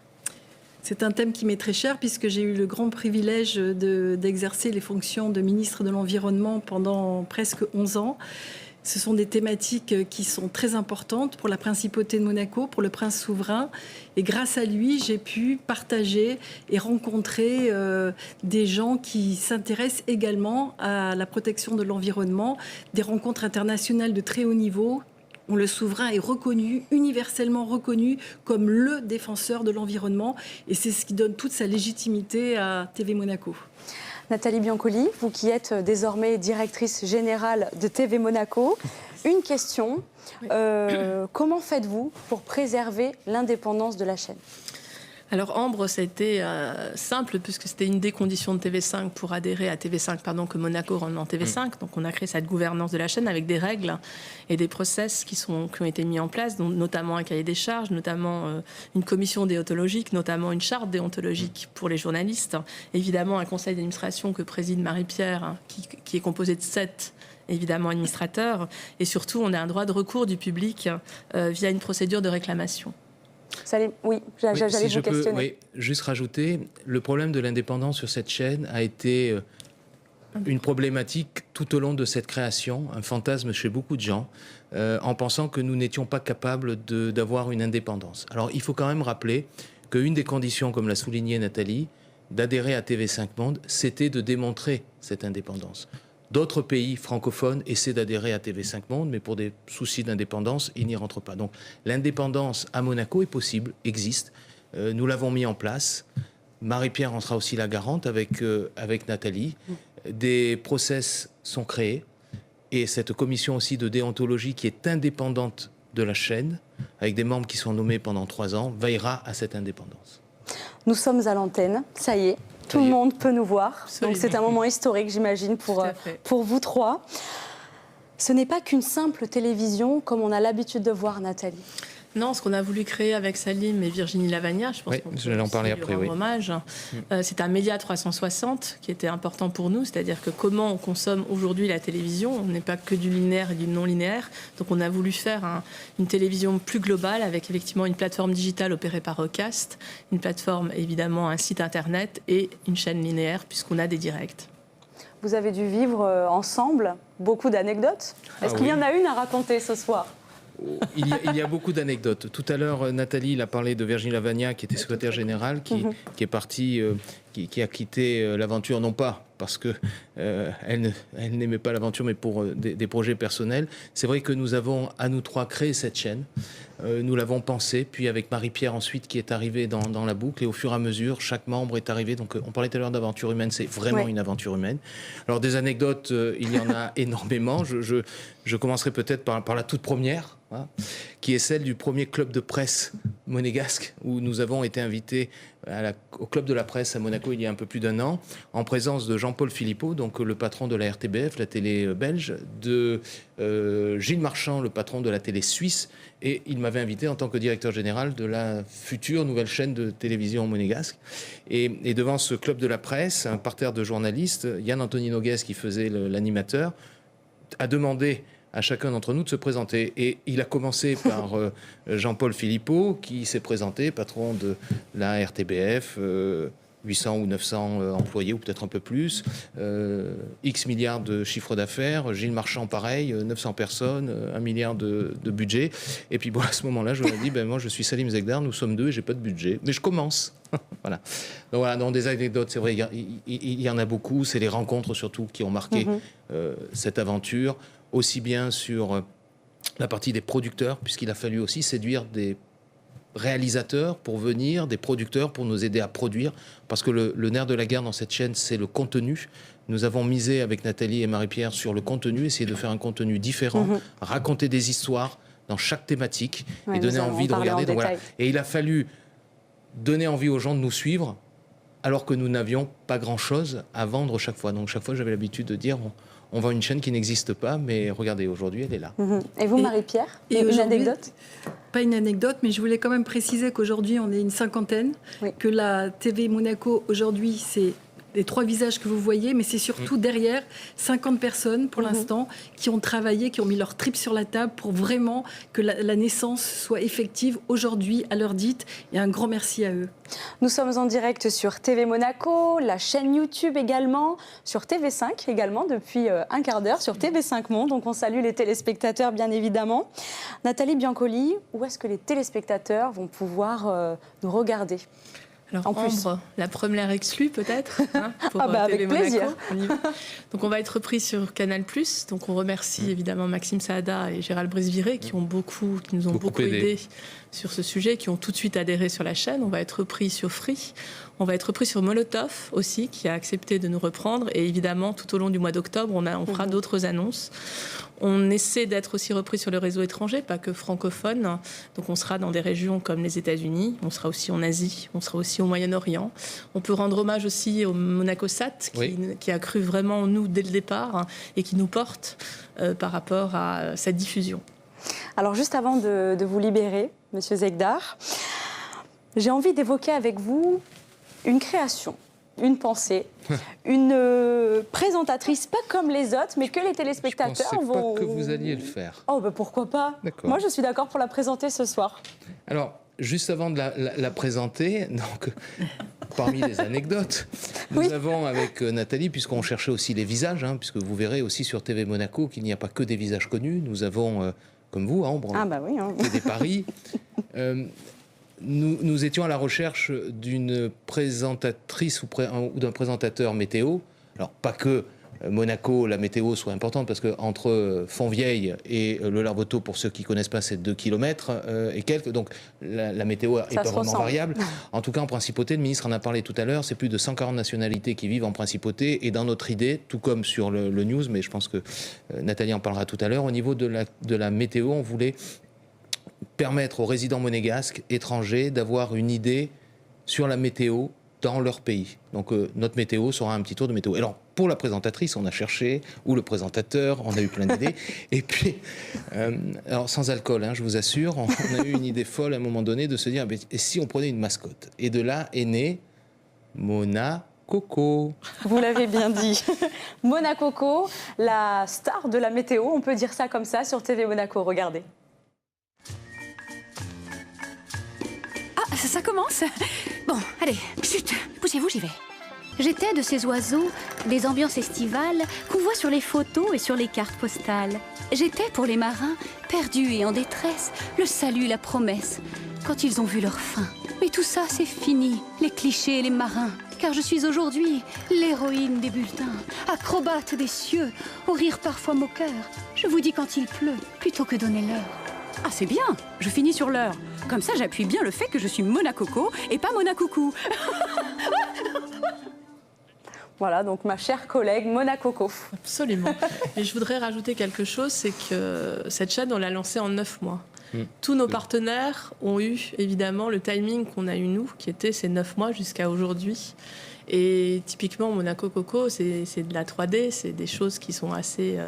C'est un thème qui m'est très cher puisque j'ai eu le grand privilège d'exercer les fonctions de ministre de l'Environnement pendant presque 11 ans. Ce sont des thématiques qui sont très importantes pour la principauté de Monaco, pour le prince souverain. Et grâce à lui, j'ai pu partager et rencontrer des gens qui s'intéressent également à la protection de l'environnement, des rencontres internationales de très haut niveau. Le souverain est reconnu, universellement reconnu comme le défenseur de l'environnement. Et c'est ce qui donne toute sa légitimité à TV Monaco. Nathalie Biancoli, vous qui êtes désormais directrice générale de TV Monaco, une question. Comment faites-vous pour préserver l'indépendance de la chaîne ? Alors Ambre, ça a été simple puisque c'était une des conditions de TV5 pour adhérer à TV5, que Monaco rentre dans TV5. Donc on a créé cette gouvernance de la chaîne avec des règles et des process qui ont été mis en place, donc notamment un cahier des charges, notamment une commission déontologique, notamment une charte déontologique pour les journalistes, évidemment un conseil d'administration que préside Marie-Pierre qui est composé de 7 évidemment administrateurs, et surtout on a un droit de recours du public via une procédure de réclamation. Oui, j'allais si vous questionner. Oui, juste rajouter, le problème de l'indépendance sur cette chaîne a été une problématique tout au long de cette création, un fantasme chez beaucoup de gens, en pensant que nous n'étions pas capables d'avoir une indépendance. Alors il faut quand même rappeler qu'une des conditions, comme l'a souligné Nathalie, d'adhérer à TV5 Monde, c'était de démontrer cette indépendance. D'autres pays francophones essaient d'adhérer à TV5 Monde, mais pour des soucis d'indépendance, ils n'y rentrent pas. Donc l'indépendance à Monaco est possible, existe. Nous l'avons mis en place. Marie-Pierre en sera aussi la garante avec Nathalie. Des process sont créés. Et cette commission aussi de déontologie qui est indépendante de la chaîne, avec des membres qui sont nommés pendant 3 ans, veillera à cette indépendance. Nous sommes à l'antenne, ça y est. Tout le monde peut nous voir. Donc c'est un moment historique, j'imagine, pour vous trois. Ce n'est pas qu'une simple télévision comme on a l'habitude de voir, Nathalie. Non, ce qu'on a voulu créer avec Salim et Virginie Lavagna, je pense qu'on peut en parler après, rendre hommage. C'est un média 360 qui était important pour nous, c'est-à-dire que comment on consomme aujourd'hui la télévision, on n'est pas que du linéaire et du non-linéaire. Donc on a voulu faire une télévision plus globale avec effectivement une plateforme digitale opérée par Recast, une plateforme évidemment, un site internet et une chaîne linéaire puisqu'on a des directs. Vous avez dû vivre ensemble beaucoup d'anecdotes. Est-ce qu'il y en a une à raconter ce soir ? Il y a beaucoup d'anecdotes. Tout à l'heure, Nathalie a parlé de Virginie Lavagna, qui était secrétaire générale, qui est partie, qui a quitté l'aventure, non pas parce qu'elle n'aimait pas l'aventure, mais pour des projets personnels. C'est vrai que nous avons, à nous trois, créé cette chaîne. Nous l'avons pensée, puis avec Marie-Pierre ensuite, qui est arrivée dans la boucle. Et au fur et à mesure, chaque membre est arrivé. Donc on parlait tout à l'heure d'aventure humaine, c'est vraiment une aventure humaine. Alors des anecdotes, il y en a énormément. Je commencerai peut-être par la toute première, qui est celle du premier club de presse monégasque, où nous avons été invités au club de la presse à Monaco il y a un peu plus d'1 an, en présence de Jean-Paul Philippot, donc le patron de la RTBF, la télé belge, de Gilles Marchand, le patron de la télé suisse, et il m'avait invité en tant que directeur général de la future nouvelle chaîne de télévision monégasque. Et devant ce club de la presse, un parterre de journalistes, Yann Anthony Noguès, qui faisait l'animateur, a demandé à chacun d'entre nous de se présenter. Et il a commencé par Jean-Paul Philippot, qui s'est présenté, patron de la RTBF, 800 ou 900 employés, ou peut-être un peu plus, X milliards de chiffre d'affaires, Gilles Marchand, pareil, 900 personnes, 1 milliard de budget. Et puis bon, à ce moment-là, je lui ai dit, moi je suis Salim Zegdar, nous sommes 2 et j'ai pas de budget, mais je commence. Voilà. Donc voilà, dans des anecdotes, c'est vrai, il y en a beaucoup, c'est les rencontres surtout qui ont marqué cette aventure, aussi bien sur la partie des producteurs, puisqu'il a fallu aussi séduire des réalisateurs pour venir, des producteurs pour nous aider à produire, parce que le nerf de la guerre dans cette chaîne, c'est le contenu. Nous avons misé avec Nathalie et Marie-Pierre sur le contenu, essayer de faire un contenu différent, raconter des histoires dans chaque thématique et donner envie de regarder. Donc, voilà. Et il a fallu donner envie aux gens de nous suivre alors que nous n'avions pas grand-chose à vendre chaque fois. Donc chaque fois, j'avais l'habitude de dire, on vend une chaîne qui n'existe pas, mais regardez, aujourd'hui, elle est là. Et vous, Marie-Pierre, une anecdote ? Pas une anecdote, mais je voulais quand même préciser qu'aujourd'hui, on est une cinquantaine, que la TV Monaco, aujourd'hui, c'est les 3 visages que vous voyez, mais c'est surtout derrière 50 personnes pour l'instant qui ont travaillé, qui ont mis leur trip sur la table pour vraiment que la naissance soit effective aujourd'hui à l'heure dite. Et un grand merci à eux. Nous sommes en direct sur TV Monaco, la chaîne YouTube également, sur TV5 également depuis un quart d'heure, sur TV5 Monde. Donc on salue les téléspectateurs bien évidemment. Nathalie Biancoli, où est-ce que les téléspectateurs vont pouvoir nous regarder ? Alors, Ambre, la première exclue peut-être, pour avec TV Monaco. plaisir. Donc on va être repris sur Canal+. Donc on remercie évidemment Maxime Saada et Gérald Brisviré qui nous ont beaucoup aidés sur ce sujet, qui ont tout de suite adhéré sur la chaîne. On va être repris sur Free. On va être repris sur Molotov aussi, qui a accepté de nous reprendre. Et évidemment, tout au long du mois d'octobre, on fera d'autres annonces. On essaie d'être aussi repris sur le réseau étranger, pas que francophone. Donc on sera dans des régions comme les États-Unis, on sera aussi en Asie, on sera aussi au Moyen-Orient. On peut rendre hommage aussi au Monacosat, qui a cru vraiment en nous dès le départ et qui nous porte par rapport à cette diffusion. Alors juste avant de vous libérer, Monsieur Zegdar, j'ai envie d'évoquer avec vous une création, une pensée, une présentatrice pas comme les autres, mais que les téléspectateurs vont... pas que vous alliez le faire. Oh, pourquoi pas ? Moi, je suis d'accord pour la présenter ce soir. Alors, juste avant de la présenter, donc, parmi les anecdotes, nous avons avec Nathalie, puisqu'on cherchait aussi les visages, puisque vous verrez aussi sur TV Monaco qu'il n'y a pas que des visages connus, nous avons, comme vous, Ambre, fait des paris. Nous étions à la recherche d'une présentatrice ou d'un présentateur météo. Alors, pas que Monaco, la météo soit importante, parce qu'entre Fontvieille et le Larboteau, pour ceux qui ne connaissent pas, c'est 2 km et quelques. Donc, la météo est pas vraiment variable. En tout cas, en principauté, le ministre en a parlé tout à l'heure, c'est plus de 140 nationalités qui vivent en principauté. Et dans notre idée, tout comme sur le news, mais je pense que Nathalie en parlera tout à l'heure, au niveau de la météo, on voulait permettre aux résidents monégasques étrangers d'avoir une idée sur la météo dans leur pays. Donc notre météo sera un petit tour de météo. Alors pour la présentatrice, on a cherché, ou le présentateur, on a eu plein d'idées. Et puis, alors sans alcool, je vous assure, on a eu une idée folle à un moment donné de se dire, et si on prenait une mascotte ? Et de là est née Mona Coco. Vous l'avez bien dit. Mona Coco, la star de la météo, on peut dire ça comme ça sur TV Monaco. Regardez. Ça commence. Bon, allez, chut, poussez-vous, j'y vais. J'étais de ces oiseaux, des ambiances estivales qu'on voit sur les photos et sur les cartes postales. J'étais pour les marins, perdus et en détresse, le salut, la promesse, quand ils ont vu leur fin. Mais tout ça, c'est fini, les clichés et les marins. Car je suis aujourd'hui l'héroïne des bulletins, acrobate des cieux, au rire parfois moqueur. Je vous dis quand il pleut, plutôt que donner l'heure. Ah, c'est bien, je finis sur l'heure. Comme ça, j'appuie bien le fait que je suis Mona Coco et pas Mona Coucou. Voilà, donc ma chère collègue Mona Coco. Absolument. Et je voudrais rajouter quelque chose, c'est que cette chaîne, on l'a lancée en 9 mois. Tous nos partenaires ont eu, évidemment, le timing qu'on a eu nous, qui était ces 9 mois jusqu'à aujourd'hui. Et typiquement, Monaco Coco, c'est de la 3D, c'est des choses qui sont assez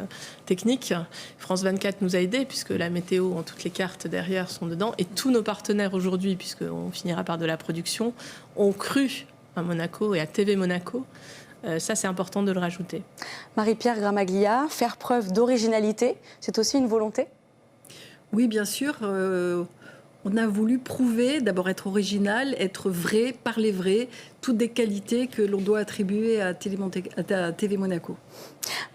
techniques. France 24 nous a aidés, puisque la météo, en toutes les cartes derrière, sont dedans. Et tous nos partenaires aujourd'hui, puisqu'on finira par de la production, ont cru à Monaco et à TV Monaco. Ça, c'est important de le rajouter. Marie-Pierre Gramaglia, faire preuve d'originalité, c'est aussi une volonté ? Oui, bien sûr. On a voulu prouver, d'abord être original, être vrai, parler vrai, toutes des qualités que l'on doit attribuer à TV Monaco.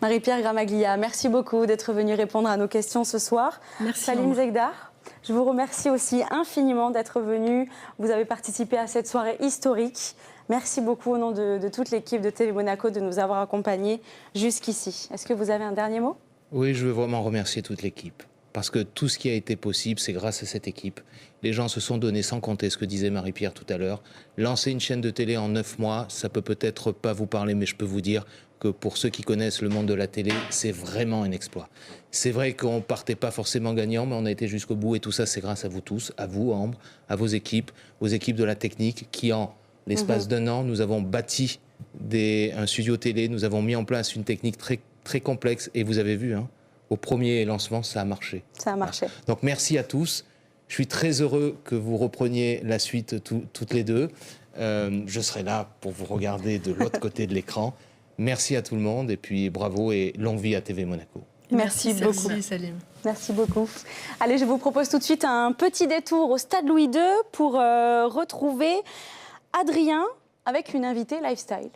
Marie-Pierre Gramaglia, merci beaucoup d'être venue répondre à nos questions ce soir. Merci. Salim Zegdar, je vous remercie aussi infiniment d'être venu. Vous avez participé à cette soirée historique. Merci beaucoup au nom de toute l'équipe de TV Monaco de nous avoir accompagnés jusqu'ici. Est-ce que vous avez un dernier mot ? Oui, je veux vraiment remercier toute l'équipe. Parce que tout ce qui a été possible, c'est grâce à cette équipe. Les gens se sont donnés, sans compter ce que disait Marie-Pierre tout à l'heure. Lancer une chaîne de télé en 9 mois, ça peut peut-être pas vous parler, mais je peux vous dire que pour ceux qui connaissent le monde de la télé, c'est vraiment un exploit. C'est vrai qu'on partait pas forcément gagnant, mais on a été jusqu'au bout. Et tout ça, c'est grâce à vous tous, à vous, Ambre, à vos équipes de la technique, qui en L'espace d'un an, nous avons bâti un studio télé, nous avons mis en place une technique très, très complexe et vous avez vu, hein, au premier lancement, ça a marché. Ça a marché. Voilà. Donc merci à tous. Je suis très heureux que vous repreniez la suite toutes les deux. Je serai là pour vous regarder de l'autre côté de l'écran. Merci à tout le monde et puis bravo et longue vie à TV Monaco. Merci beaucoup. Merci Salim. Merci beaucoup. Allez, je vous propose tout de suite un petit détour au Stade Louis II pour retrouver Adrien avec une invitée lifestyle.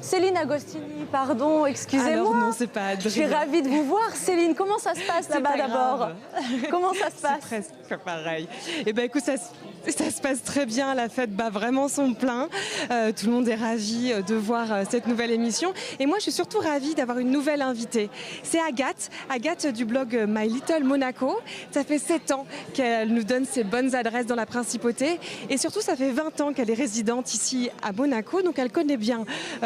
Céline Agostini, pardon, excusez-moi. Alors non, c'est pas Adrien. Je suis ravie de vous voir. Céline, comment ça se passe là-bas d'abord? Comment ça se passe? C'est presque pareil. Eh bien écoute, ça se passe très bien, la fête bat vraiment son plein. Tout le monde est ravi de voir cette nouvelle émission. Et moi, je suis surtout ravie d'avoir une nouvelle invitée. C'est Agathe du blog My Little Monaco. Ça fait 7 ans qu'elle nous donne ses bonnes adresses dans la Principauté. Et surtout, ça fait 20 ans qu'elle est résidente ici à Monaco, donc elle connaît bien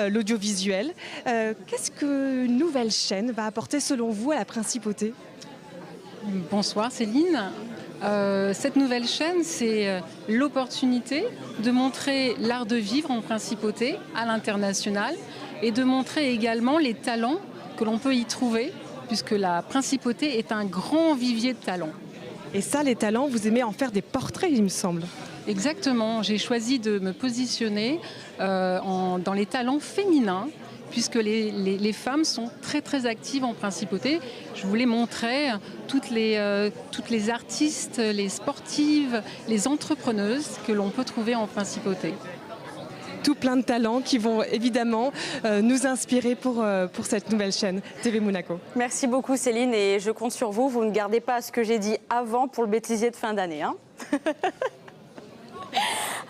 l'audiovisuel. Qu'est-ce qu'une nouvelle chaîne va apporter selon vous à la Principauté? Bonsoir Céline. Cette nouvelle chaîne, c'est l'opportunité de montrer l'art de vivre en Principauté à l'international et de montrer également les talents que l'on peut y trouver, puisque la Principauté est un grand vivier de talents. Et ça, les talents, vous aimez en faire des portraits, il me semble. Exactement, j'ai choisi de me positionner dans les talents féminins, puisque les femmes sont très très actives en Principauté. Je voulais montrer toutes les artistes, les sportives, les entrepreneuses que l'on peut trouver en Principauté. Tout plein de talents qui vont évidemment nous inspirer pour cette nouvelle chaîne TV Monaco. Merci beaucoup Céline et je compte sur vous. Vous ne gardez pas ce que j'ai dit avant pour le bêtisier de fin d'année. Hein.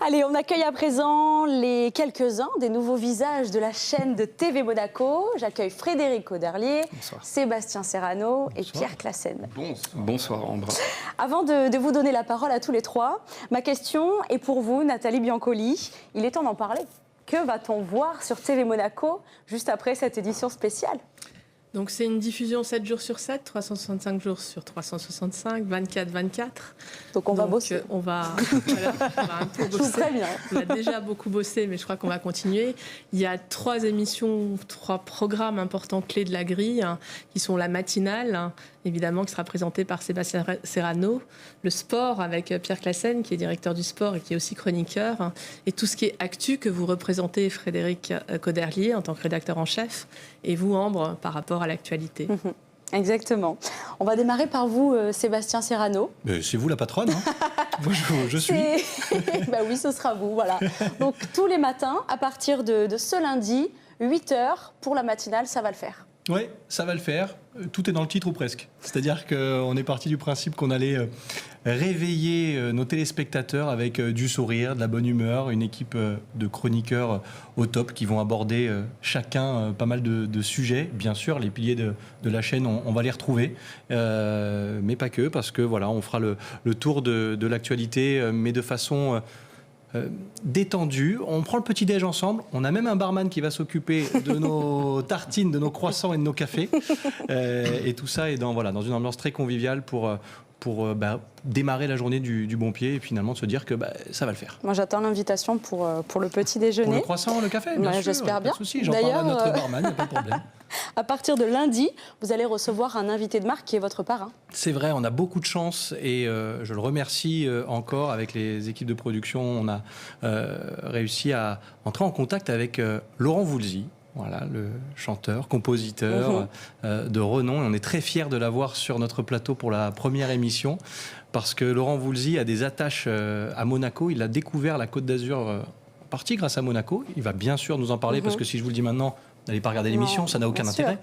Allez, on accueille à présent les quelques-uns des nouveaux visages de la chaîne de TV Monaco. J'accueille Frédéric Auderlier, Sébastien Serrano et Pierre Classen. Bonsoir Ambra. Avant de vous donner la parole à tous les trois, ma question est pour vous, Nathalie Biancoli. Il est temps d'en parler. Que va-t-on voir sur TV Monaco juste après cette édition spéciale ? Donc c'est une diffusion 7 jours sur 7, 365 jours sur 365, 24-24. Donc on va bosser. On va un peu bosser. Je vous préviens. On a déjà beaucoup bossé, mais je crois qu'on va continuer. Il y a 3 émissions, 3 programmes importants clés de la grille, qui sont la matinale, évidemment, qui sera présentée par Sébastien Serrano, le sport avec Pierre Classen, qui est directeur du sport et qui est aussi chroniqueur, et tout ce qui est actu que vous représentez, Frédéric Auderlier, en tant que rédacteur en chef, et vous, Ambre, par rapport à l'actualité. Exactement. On va démarrer par vous, Sébastien Serrano. C'est vous la patronne, hein. Moi, je suis. Bah oui, ce sera vous, voilà. Donc, tous les matins, à partir de ce lundi, 8h, pour la matinale, ça va le faire. Oui, ça va le faire. Tout est dans le titre ou presque. C'est-à-dire qu'on est parti du principe qu'on allait réveiller nos téléspectateurs avec du sourire, de la bonne humeur, une équipe de chroniqueurs au top qui vont aborder chacun pas mal de sujets. Bien sûr, les piliers de la chaîne, on va les retrouver, mais pas que, parce que voilà, on fera le tour de l'actualité, mais de façon détendu. On prend le petit-déj ensemble. On a même un barman qui va s'occuper de nos tartines, de nos croissants et de nos cafés. Et tout ça est dans une ambiance très conviviale pour démarrer la journée du bon pied et finalement de se dire que ça va le faire. Moi, j'attends l'invitation pour le petit déjeuner. Pour le croissant, le café, bien sûr. J'espère bien. Pas de souci, j'en parle à notre barman, il n'y a pas de problème. À partir de lundi, vous allez recevoir un invité de marque qui est votre parrain. C'est vrai, on a beaucoup de chance et je le remercie encore avec les équipes de production. On a réussi à entrer en contact avec Laurent Voulzy. Voilà, le chanteur, compositeur de renom. Et on est très fiers de l'avoir sur notre plateau pour la première émission parce que Laurent Voulzy a des attaches à Monaco. Il a découvert la Côte d'Azur en partie grâce à Monaco. Il va bien sûr nous en parler parce que si je vous le dis maintenant, n'allez pas regarder l'émission, ça n'a aucun intérêt.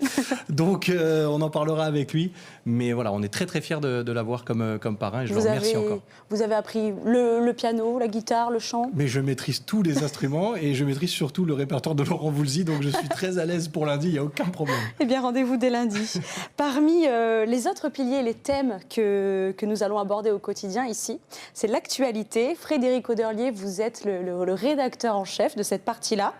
Donc on en parlera avec lui. Mais voilà, on est très très fiers de l'avoir comme parrain et je le remercie encore. Vous avez appris le piano, la guitare, le chant? Mais je maîtrise tous les instruments et je maîtrise surtout le répertoire de Laurent Voulzy, donc je suis très à l'aise pour lundi, il n'y a aucun problème. Eh bien, rendez-vous dès lundi. Parmi les autres piliers, les thèmes que nous allons aborder au quotidien ici, c'est l'actualité. Frédéric Auderlier, vous êtes le rédacteur en chef de cette partie-là.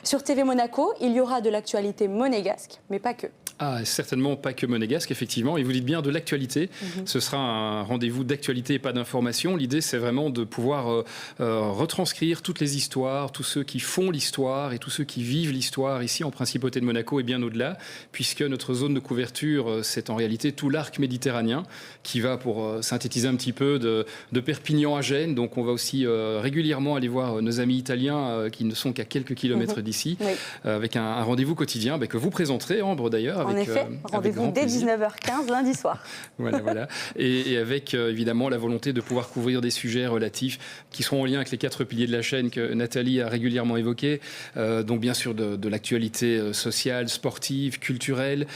Sur TV Monaco, il y aura de l'actualité monégasque, mais pas que. Ah, certainement pas que monégasque, effectivement. Et vous dites bien de l'actualité. Ce sera un rendez-vous d'actualité et pas d'information. L'idée, c'est vraiment de pouvoir retranscrire toutes les histoires, tous ceux qui font l'histoire et tous ceux qui vivent l'histoire ici en Principauté de Monaco et bien au-delà, puisque notre zone de couverture, c'est en réalité tout l'arc méditerranéen qui va, pour synthétiser un petit peu, de Perpignan à Gênes. Donc on va aussi régulièrement aller voir nos amis italiens qui ne sont qu'à quelques kilomètres d'ici, avec un rendez-vous quotidien que vous présenterez, Ambre, d'ailleurs. En effet, rendez-vous dès 19h15 lundi soir. Voilà. Et avec évidemment la volonté de pouvoir couvrir des sujets relatifs qui seront en lien avec les 4 piliers de la chaîne que Nathalie a régulièrement évoqués. Donc bien sûr de l'actualité sociale, sportive, culturelle,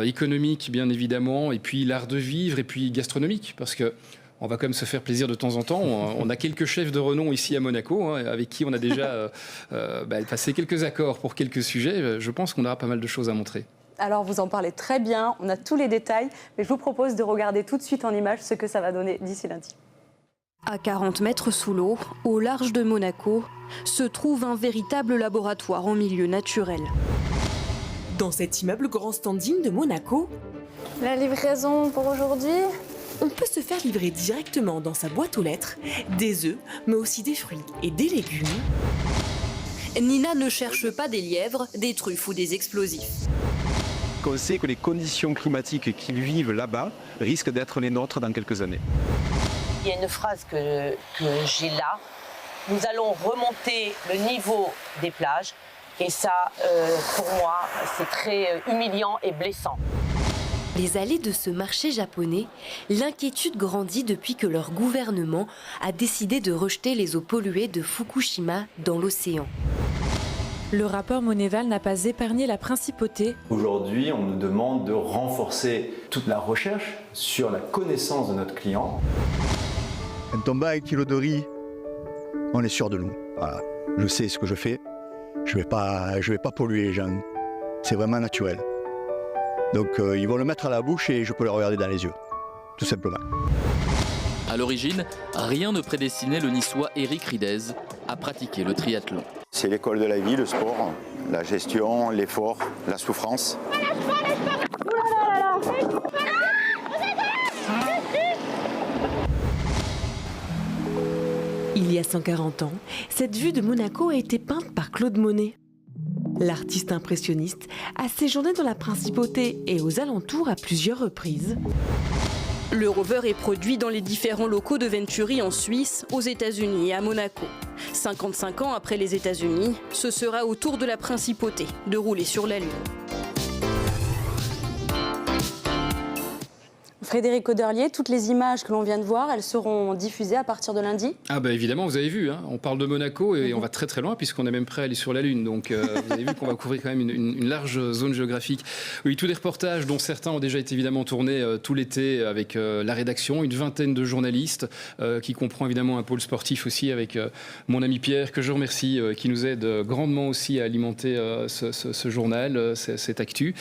économique bien évidemment, et puis l'art de vivre, et puis gastronomique, parce que on va quand même se faire plaisir de temps en temps. On a quelques chefs de renom ici à Monaco, avec qui on a déjà passé quelques accords pour quelques sujets. Je pense qu'on aura pas mal de choses à montrer. Alors vous en parlez très bien, on a tous les détails, mais je vous propose de regarder tout de suite en images ce que ça va donner d'ici lundi. À 40 mètres sous l'eau, au large de Monaco, se trouve un véritable laboratoire en milieu naturel. Dans cet immeuble grand standing de Monaco, la livraison pour aujourd'hui, on peut se faire livrer directement dans sa boîte aux lettres des œufs, mais aussi des fruits et des légumes. Nina ne cherche pas des lièvres, des truffes ou des explosifs. On sait que les conditions climatiques qu'ils vivent là-bas risquent d'être les nôtres dans quelques années. Il y a une phrase que j'ai là. Nous allons remonter le niveau des plages. Et ça, pour moi, c'est très humiliant et blessant. Les allées de ce marché japonais, l'inquiétude grandit depuis que leur gouvernement a décidé de rejeter les eaux polluées de Fukushima dans l'océan. Le rapport Moneval n'a pas épargné la principauté. Aujourd'hui, on nous demande de renforcer toute la recherche sur la connaissance de notre client. Quand on bat un kilo de riz, on est sûr de nous. Voilà. Je sais ce que je fais. Je vais pas polluer les gens. C'est vraiment naturel. Donc ils vont le mettre à la bouche et je peux le regarder dans les yeux. Tout simplement. À l'origine, rien ne prédestinait le niçois Éric Ridez à pratiquer le triathlon. C'est l'école de la vie, le sport, la gestion, l'effort, la souffrance. Il y a 140 ans, cette vue de Monaco a été peinte par Claude Monet. L'artiste impressionniste a séjourné dans la Principauté et aux alentours à plusieurs reprises. Le rover est produit dans les différents locaux de Venturi en Suisse, aux États-Unis et à Monaco. 55 ans après les États-Unis, ce sera au tour de la Principauté de rouler sur la Lune. Frédéric Auderlier, toutes les images que l'on vient de voir, elles seront diffusées à partir de lundi. Ah bah évidemment, vous avez vu, on parle de Monaco et on va très très loin puisqu'on est même prêt à aller sur la Lune. Donc vous avez vu qu'on va couvrir quand même une large zone géographique. Oui, tous les reportages dont certains ont déjà été évidemment tournés tout l'été avec la rédaction, une vingtaine de journalistes qui comprend évidemment un pôle sportif aussi avec mon ami Pierre que je remercie, qui nous aide grandement aussi à alimenter ce journal, cette actu,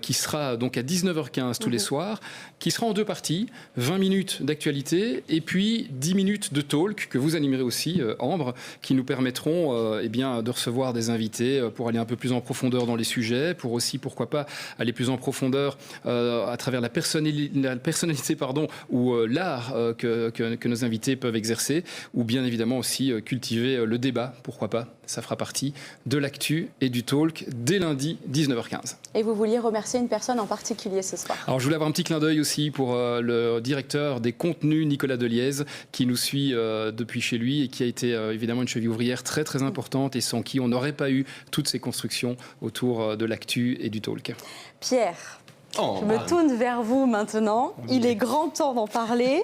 qui sera donc à 19h15 tous les soirs, qui sera en 2 parties, 20 minutes d'actualité et puis 10 minutes de talk que vous animerez aussi, Ambre, qui nous permettront de recevoir des invités pour aller un peu plus en profondeur dans les sujets, pour aussi, pourquoi pas, aller plus en profondeur à travers la personnalité ou l'art que nos invités peuvent exercer, ou bien évidemment aussi cultiver le débat, pourquoi pas. Ça fera partie de l'actu et du talk dès lundi 19h15. Et vous vouliez remercier une personne en particulier ce soir. Alors je voulais avoir un petit clin d'œil aussi pour le directeur des contenus, Nicolas Deliez, qui nous suit depuis chez lui et qui a été évidemment une cheville ouvrière très très importante et sans qui on n'aurait pas eu toutes ces constructions autour de l'actu et du talk. Pierre, je me tourne vers vous maintenant. Il est grand temps d'en parler.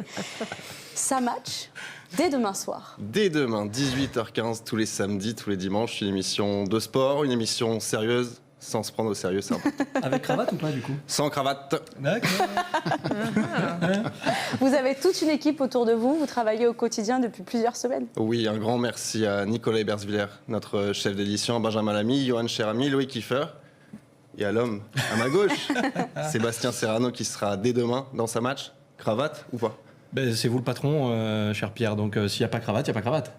Ça match dès demain soir. Dès demain, 18h15, tous les samedis, tous les dimanches, une émission de sport, une émission sérieuse, sans se prendre au sérieux, c'est important. Avec cravate ou pas du coup? Sans cravate. D'accord. Vous avez toute une équipe autour de vous, vous travaillez au quotidien depuis plusieurs semaines. Oui, un grand merci à Nicolas Ebersviller, notre chef d'édition, Benjamin Lamy, Johan Cherami, Loïc Kiefer, et à l'homme à ma gauche, Sébastien Serrano, qui sera dès demain dans sa match. Cravate ou pas? C'est vous le patron, cher Pierre, donc s'il n'y a pas cravate, il n'y a pas cravate.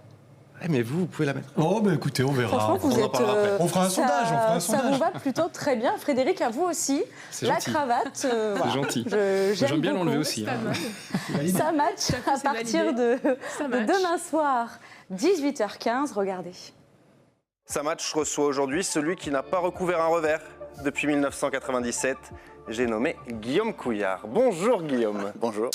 Mais vous pouvez la mettre. Oh, bah écoutez, on verra. Franchement, vous êtes, on fera un sondage. Ça vous va plutôt très bien. Frédéric, à vous aussi. La cravate. C'est gentil. J'aime bien beaucoup. l'enlever aussi. Ça match à partir de demain soir, 18h15. Regardez. Ça match, je reçois aujourd'hui celui qui n'a pas recouvert un revers depuis 1997. J'ai nommé Guillaume Couillard. Bonjour Guillaume. Bonjour.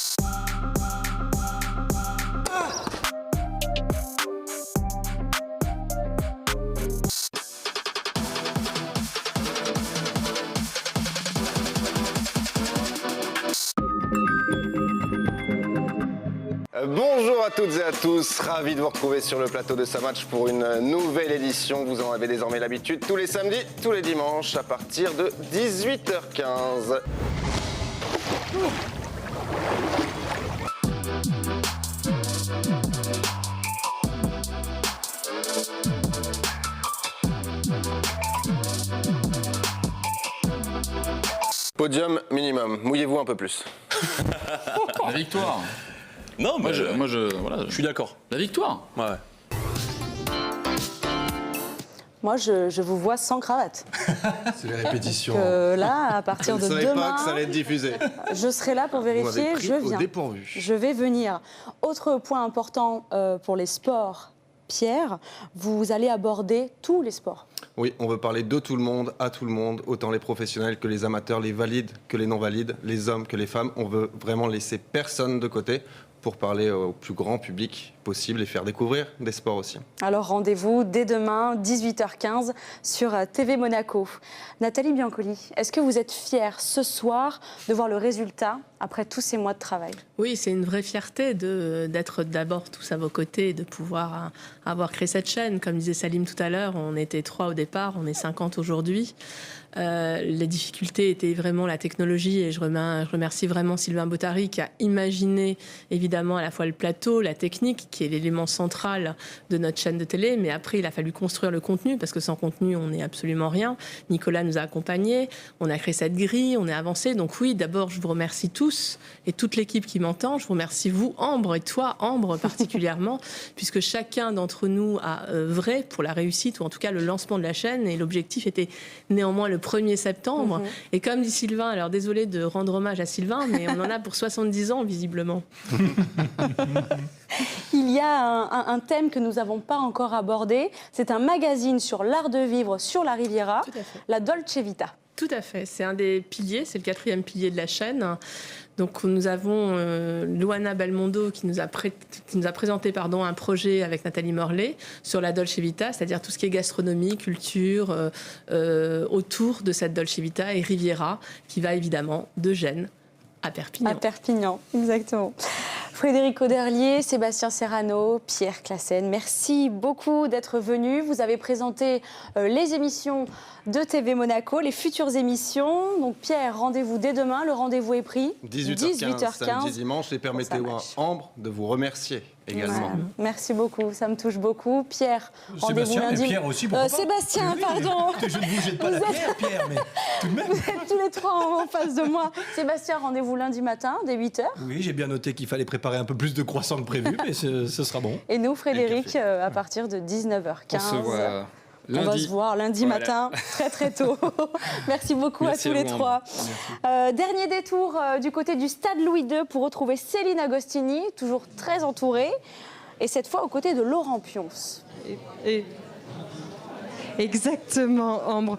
Bonjour à toutes et à tous, ravi de vous retrouver sur le plateau de Ça Match pour une nouvelle édition. Vous en avez désormais l'habitude tous les samedis, tous les dimanches à partir de 18h15. Podium minimum, mouillez-vous un peu plus. La victoire. Non, mais je suis d'accord. La victoire. Ouais. Moi, je vous vois sans cravate. C'est les répétitions. Là, à partir de demain, je ne savais pas que ça allait être diffusé. Je serai là pour vérifier. Je viens. Je vais venir. Autre point important pour les sports. Pierre, vous allez aborder tous les sports. Oui, on veut parler de tout le monde, à tout le monde, autant les professionnels que les amateurs, les valides que les non-valides, les hommes que les femmes. On veut vraiment laisser personne de côté pour parler au plus grand public possible et faire découvrir des sports aussi. Alors rendez-vous dès demain, 18h15, sur TV Monaco. Nathalie Biancoli, est-ce que vous êtes fière ce soir de voir le résultat après tous ces mois de travail? Oui, c'est une vraie fierté d'être d'abord tous à vos côtés et de pouvoir avoir créé cette chaîne. Comme disait Salim tout à l'heure, on était 3 au départ, on est 50 aujourd'hui. Les difficultés étaient vraiment la technologie et je remercie vraiment Sylvain Bottary qui a imaginé évidemment à la fois le plateau, la technique qui est l'élément central de notre chaîne de télé, mais après il a fallu construire le contenu parce que sans contenu on n'est absolument rien. Nicolas nous a accompagnés, on a créé cette grille, on est avancé. Donc oui, d'abord je vous remercie tous et toute l'équipe qui m'entend. Je vous remercie vous Ambre et toi Ambre particulièrement puisque chacun d'entre nous a œuvré pour la réussite ou en tout cas le lancement de la chaîne et l'objectif était néanmoins le 1er septembre. Et comme dit Sylvain, alors désolé de rendre hommage à Sylvain, mais on en a pour 70 ans visiblement. Il y a un thème que nous n'avons pas encore abordé. C'est un magazine sur l'art de vivre sur la Riviera, la Dolce Vita. Tout à fait, c'est un des piliers, c'est le 4e pilier de la chaîne. Donc nous avons Luana Belmondo qui nous a présenté un projet avec Nathalie Morley sur la Dolce Vita, c'est-à-dire tout ce qui est gastronomie, culture, autour de cette Dolce Vita et Riviera, qui va évidemment de Gênes à Perpignan. À Perpignan, exactement. Frédéric Auderlier, Sébastien Serrano, Pierre Classen, merci beaucoup d'être venus. Vous avez présenté les émissions de TV Monaco, les futures émissions. Donc Pierre, rendez-vous dès demain, le rendez-vous est pris. 18h15, samedi, dimanche, et permettez-moi, Ambre, de vous remercier également. Ouais, merci beaucoup, ça me touche beaucoup. Pierre, rendez-vous lundi. Et Pierre aussi, pourquoi pas. Sébastien, pardon. Je ne vous jette pas la pierre, Pierre, mais tout de même. Vous êtes tous les trois en face de moi. Sébastien, rendez-vous lundi matin, dès 8h. Oui, j'ai bien noté qu'il fallait préparer un peu plus de croissants que prévu, mais ce sera bon. Et nous, Frédéric, à partir de 19h15. On se voit lundi. On va se voir lundi matin, très très tôt. Merci beaucoup à tous les trois. Dernier détour du côté du stade Louis II pour retrouver Céline Agostini, toujours très entourée, et cette fois aux côtés de Laurent Pionce. Exactement, Ambre.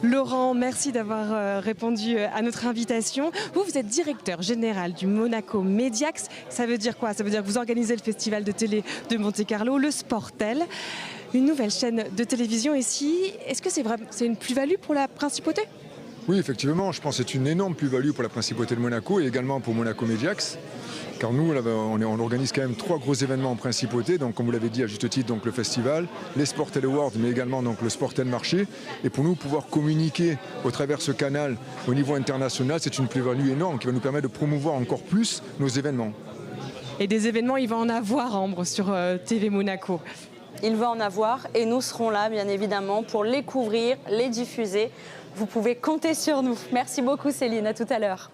Laurent, merci d'avoir répondu à notre invitation. Vous êtes directeur général du Monaco Mediax. Ça veut dire quoi? Ça veut dire que vous organisez le festival de télé de Monte-Carlo, le Sportel, une nouvelle chaîne de télévision ici. Est-ce que c'est une plus-value pour la principauté? Oui, effectivement, je pense que c'est une énorme plus-value pour la principauté de Monaco et également pour Monaco Mediax. Car nous, on organise quand même 3 gros événements en principauté. Donc, comme vous l'avez dit à juste titre, donc le festival, les Sportel Awards, mais également donc, le Sportel Marché. Et pour nous, pouvoir communiquer au travers ce canal au niveau international, c'est une plus-value énorme qui va nous permettre de promouvoir encore plus nos événements. Et des événements, il va en avoir, Ambre, sur TV Monaco. Il va en avoir et nous serons là, bien évidemment, pour les couvrir, les diffuser. Vous pouvez compter sur nous. Merci beaucoup, Céline. À tout à l'heure.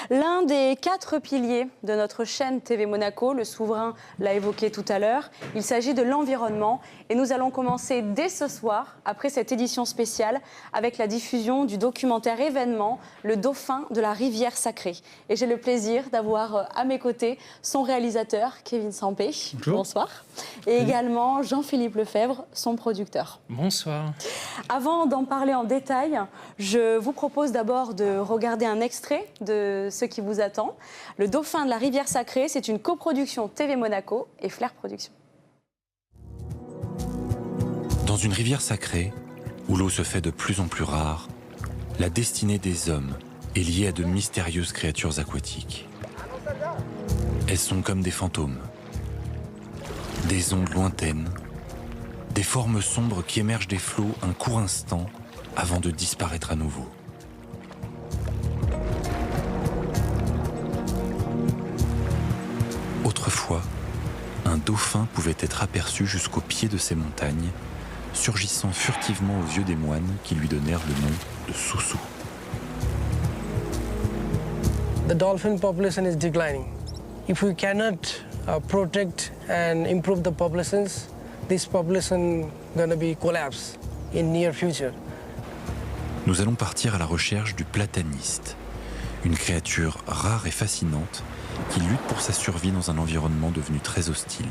L'un des 4 piliers de notre chaîne TV Monaco, le souverain l'a évoqué tout à l'heure, il s'agit de l'environnement. Et nous allons commencer dès ce soir, après cette édition spéciale, avec la diffusion du documentaire événement Le Dauphin de la rivière sacrée. Et j'ai le plaisir d'avoir à mes côtés son réalisateur, Kevin Sampé. Bonjour. Bonsoir. Et également Jean-Philippe Lefebvre, son producteur. Bonsoir. Avant d'en parler en détail, je vous propose d'abord de regarder un extrait de ce qui vous attend. Le Dauphin de la rivière sacrée, c'est une coproduction TV Monaco et Flair Productions. Dans une rivière sacrée, où l'eau se fait de plus en plus rare, la destinée des hommes est liée à de mystérieuses créatures aquatiques. Elles sont comme des fantômes, des ondes lointaines, des formes sombres qui émergent des flots un court instant avant de disparaître à nouveau. Autrefois, un dauphin pouvait être aperçu jusqu'au pied de ces montagnes, surgissant furtivement aux yeux des moines qui lui donnèrent le nom de Soussou. The dolphin population is declining. If we cannot protect and improve the populations, this population gonna be collapse in near future. Nous allons partir à la recherche du plataniste, une créature rare et fascinante qui lutte pour sa survie dans un environnement devenu très hostile.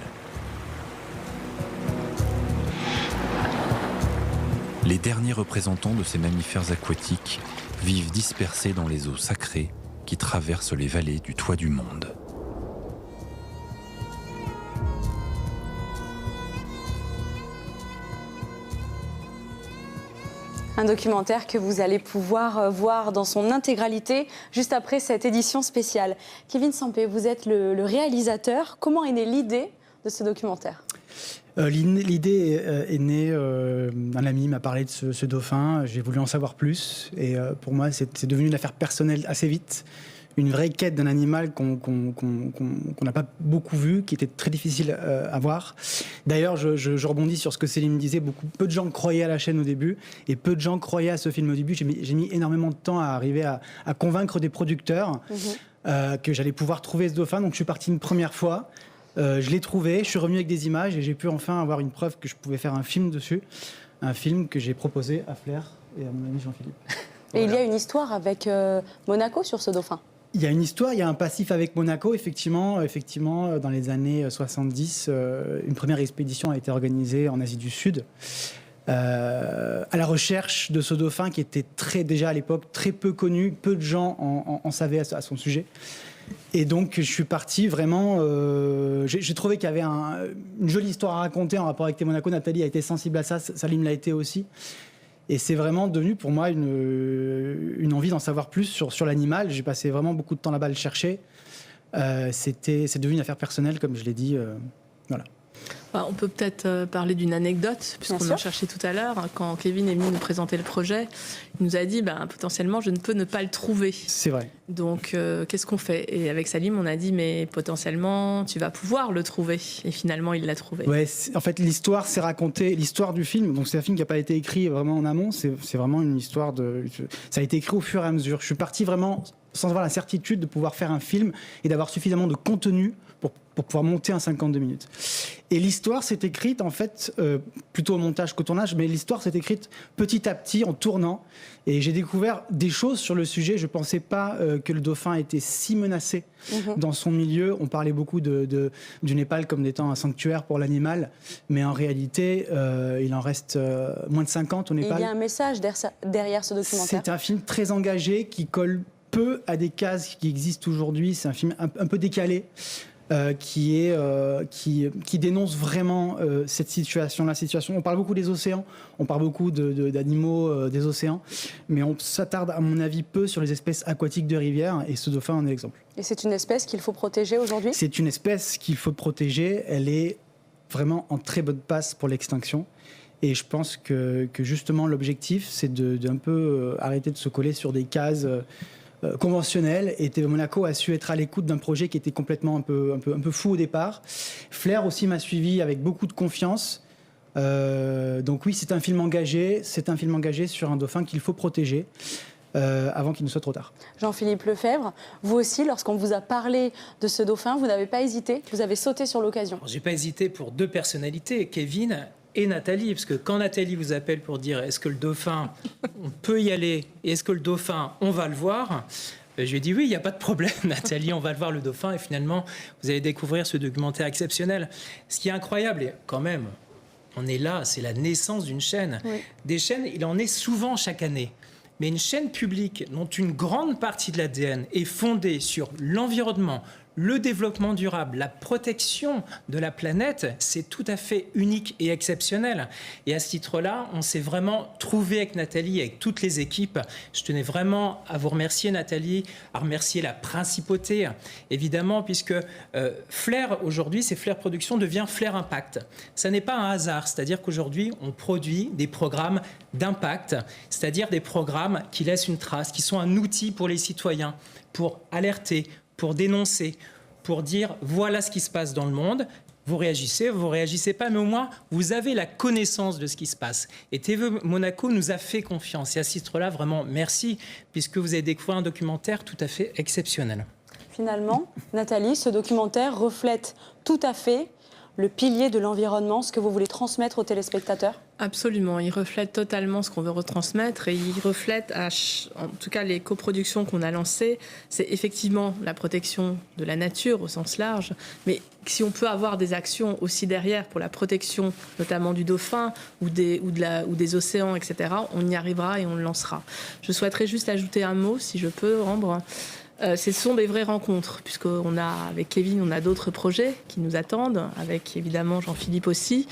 Les derniers représentants de ces mammifères aquatiques vivent dispersés dans les eaux sacrées qui traversent les vallées du toit du monde. Un documentaire que vous allez pouvoir voir dans son intégralité juste après cette édition spéciale. Kevin Sampé, vous êtes le réalisateur. Comment est née l'idée de ce documentaire ? L'idée est née, un ami m'a parlé de ce dauphin, j'ai voulu en savoir plus et pour moi c'est devenu une affaire personnelle assez vite, une vraie quête d'un animal qu'on n'a pas beaucoup vu, qui était très difficile à voir. D'ailleurs je rebondis sur ce que Céline disait, peu de gens croyaient à la chaîne au début et peu de gens croyaient à ce film au début. J'ai mis énormément de temps à arriver à convaincre des producteurs que j'allais pouvoir trouver ce dauphin, donc je suis parti une première fois. Je l'ai trouvé, je suis revenu avec des images et j'ai pu enfin avoir une preuve que je pouvais faire un film dessus. Un film que j'ai proposé à Flair et à mon ami Jean-Philippe. Et il y a une histoire avec Monaco sur ce dauphin. Il y a une histoire, il y a un passif avec Monaco. Effectivement, dans les années 70, une première expédition a été organisée en Asie du Sud à la recherche de ce dauphin qui était déjà à l'époque très peu connu. Peu de gens en savaient à son sujet. Et donc je suis parti vraiment, j'ai trouvé qu'il y avait une jolie histoire à raconter en rapport avec Monaco. Nathalie a été sensible à ça, Salim l'a été aussi. Et c'est vraiment devenu pour moi une envie d'en savoir plus sur l'animal. J'ai passé vraiment beaucoup de temps là-bas à le chercher. C'est devenu une affaire personnelle, comme je l'ai dit. Voilà. On peut peut-être parler d'une anecdote, puisqu'on en cherchait tout à l'heure. Quand Kevin est venu nous présenter le projet, il nous a dit potentiellement, je ne peux ne pas le trouver. C'est vrai. Donc, qu'est-ce qu'on fait ? Et avec Salim, on a dit, mais potentiellement, tu vas pouvoir le trouver. Et finalement, il l'a trouvé. Ouais, en fait, l'histoire, c'est raconter l'histoire du film. Donc, c'est un film qui n'a pas été écrit vraiment en amont. C'est vraiment une histoire ça a été écrit au fur et à mesure. Je suis parti vraiment sans avoir la certitude de pouvoir faire un film et d'avoir suffisamment de contenu pour pouvoir monter un 52 minutes. Et l'histoire s'est écrite, en fait, plutôt au montage qu'au tournage, mais l'histoire s'est écrite petit à petit, en tournant. Et j'ai découvert des choses sur le sujet. Je ne pensais pas que le dauphin était si menacé dans son milieu. On parlait beaucoup du Népal comme étant un sanctuaire pour l'animal, mais en réalité, il en reste moins de 50 au Népal. Et il y a un message derrière ce documentaire. C'est un film très engagé qui colle peu à des cases qui existent aujourd'hui. C'est un film un peu décalé. Qui dénonce vraiment cette situation-là. On parle beaucoup des océans, on parle beaucoup d'animaux des océans, mais on s'attarde, à mon avis, peu sur les espèces aquatiques de rivière, et ce dauphin en est l'exemple. Et c'est une espèce qu'il faut protéger aujourd'hui ? C'est une espèce qu'il faut protéger. Elle est vraiment en très bonne passe pour l'extinction. Et je pense que justement, l'objectif, c'est d'un peu arrêter de se coller sur des cases conventionnel, et TV Monaco a su être à l'écoute d'un projet qui était complètement un peu fou au départ. Flair aussi m'a suivi avec beaucoup de confiance. Donc oui, c'est un film engagé sur un dauphin qu'il faut protéger. avant qu'il ne soit trop tard. Jean-Philippe Lefebvre, vous aussi, lorsqu'on vous a parlé de ce dauphin, vous n'avez pas hésité, vous avez sauté sur l'occasion. J'ai pas hésité pour deux personnalités, Kevin et Nathalie, parce que quand Nathalie vous appelle pour dire est-ce que le dauphin, on peut y aller, et est-ce que le dauphin, on va le voir, je lui ai dit oui, il n'y a pas de problème, Nathalie, on va le voir le dauphin, et finalement, vous allez découvrir ce documentaire exceptionnel. Ce qui est incroyable, et quand même, on est là, c'est la naissance d'une chaîne. Oui. Des chaînes, il en est souvent chaque année. Mais une chaîne publique dont une grande partie de l'ADN est fondée sur l'environnement, le développement durable, la protection de la planète, c'est tout à fait unique et exceptionnel. Et à ce titre-là, on s'est vraiment trouvé avec Nathalie, avec toutes les équipes. Je tenais vraiment à vous remercier, Nathalie, à remercier la principauté, évidemment, puisque Flair, aujourd'hui, c'est Flair Productions devient Flair Impact. Ça n'est pas un hasard, c'est-à-dire qu'aujourd'hui, on produit des programmes d'impact, c'est-à-dire des programmes qui laissent une trace, qui sont un outil pour les citoyens, pour alerter, pour dénoncer, pour dire voilà ce qui se passe dans le monde. Vous réagissez pas, mais au moins vous avez la connaissance de ce qui se passe. Et TV Monaco nous a fait confiance. Et à ce titre-là, vraiment merci, puisque vous avez découvert un documentaire tout à fait exceptionnel. Finalement, Nathalie, ce documentaire reflète tout à fait le pilier de l'environnement, ce que vous voulez transmettre aux téléspectateurs? Absolument, il reflète totalement ce qu'on veut retransmettre et il reflète, en tout cas les coproductions qu'on a lancées, c'est effectivement la protection de la nature au sens large, mais si on peut avoir des actions aussi derrière pour la protection notamment du dauphin ou des océans, etc., on y arrivera et on le lancera. Je souhaiterais juste ajouter un mot, si je peux, Ambre. Ce sont des vraies rencontres, puisqu'on a, avec Kevin, on a d'autres projets qui nous attendent, avec évidemment Jean-Philippe aussi.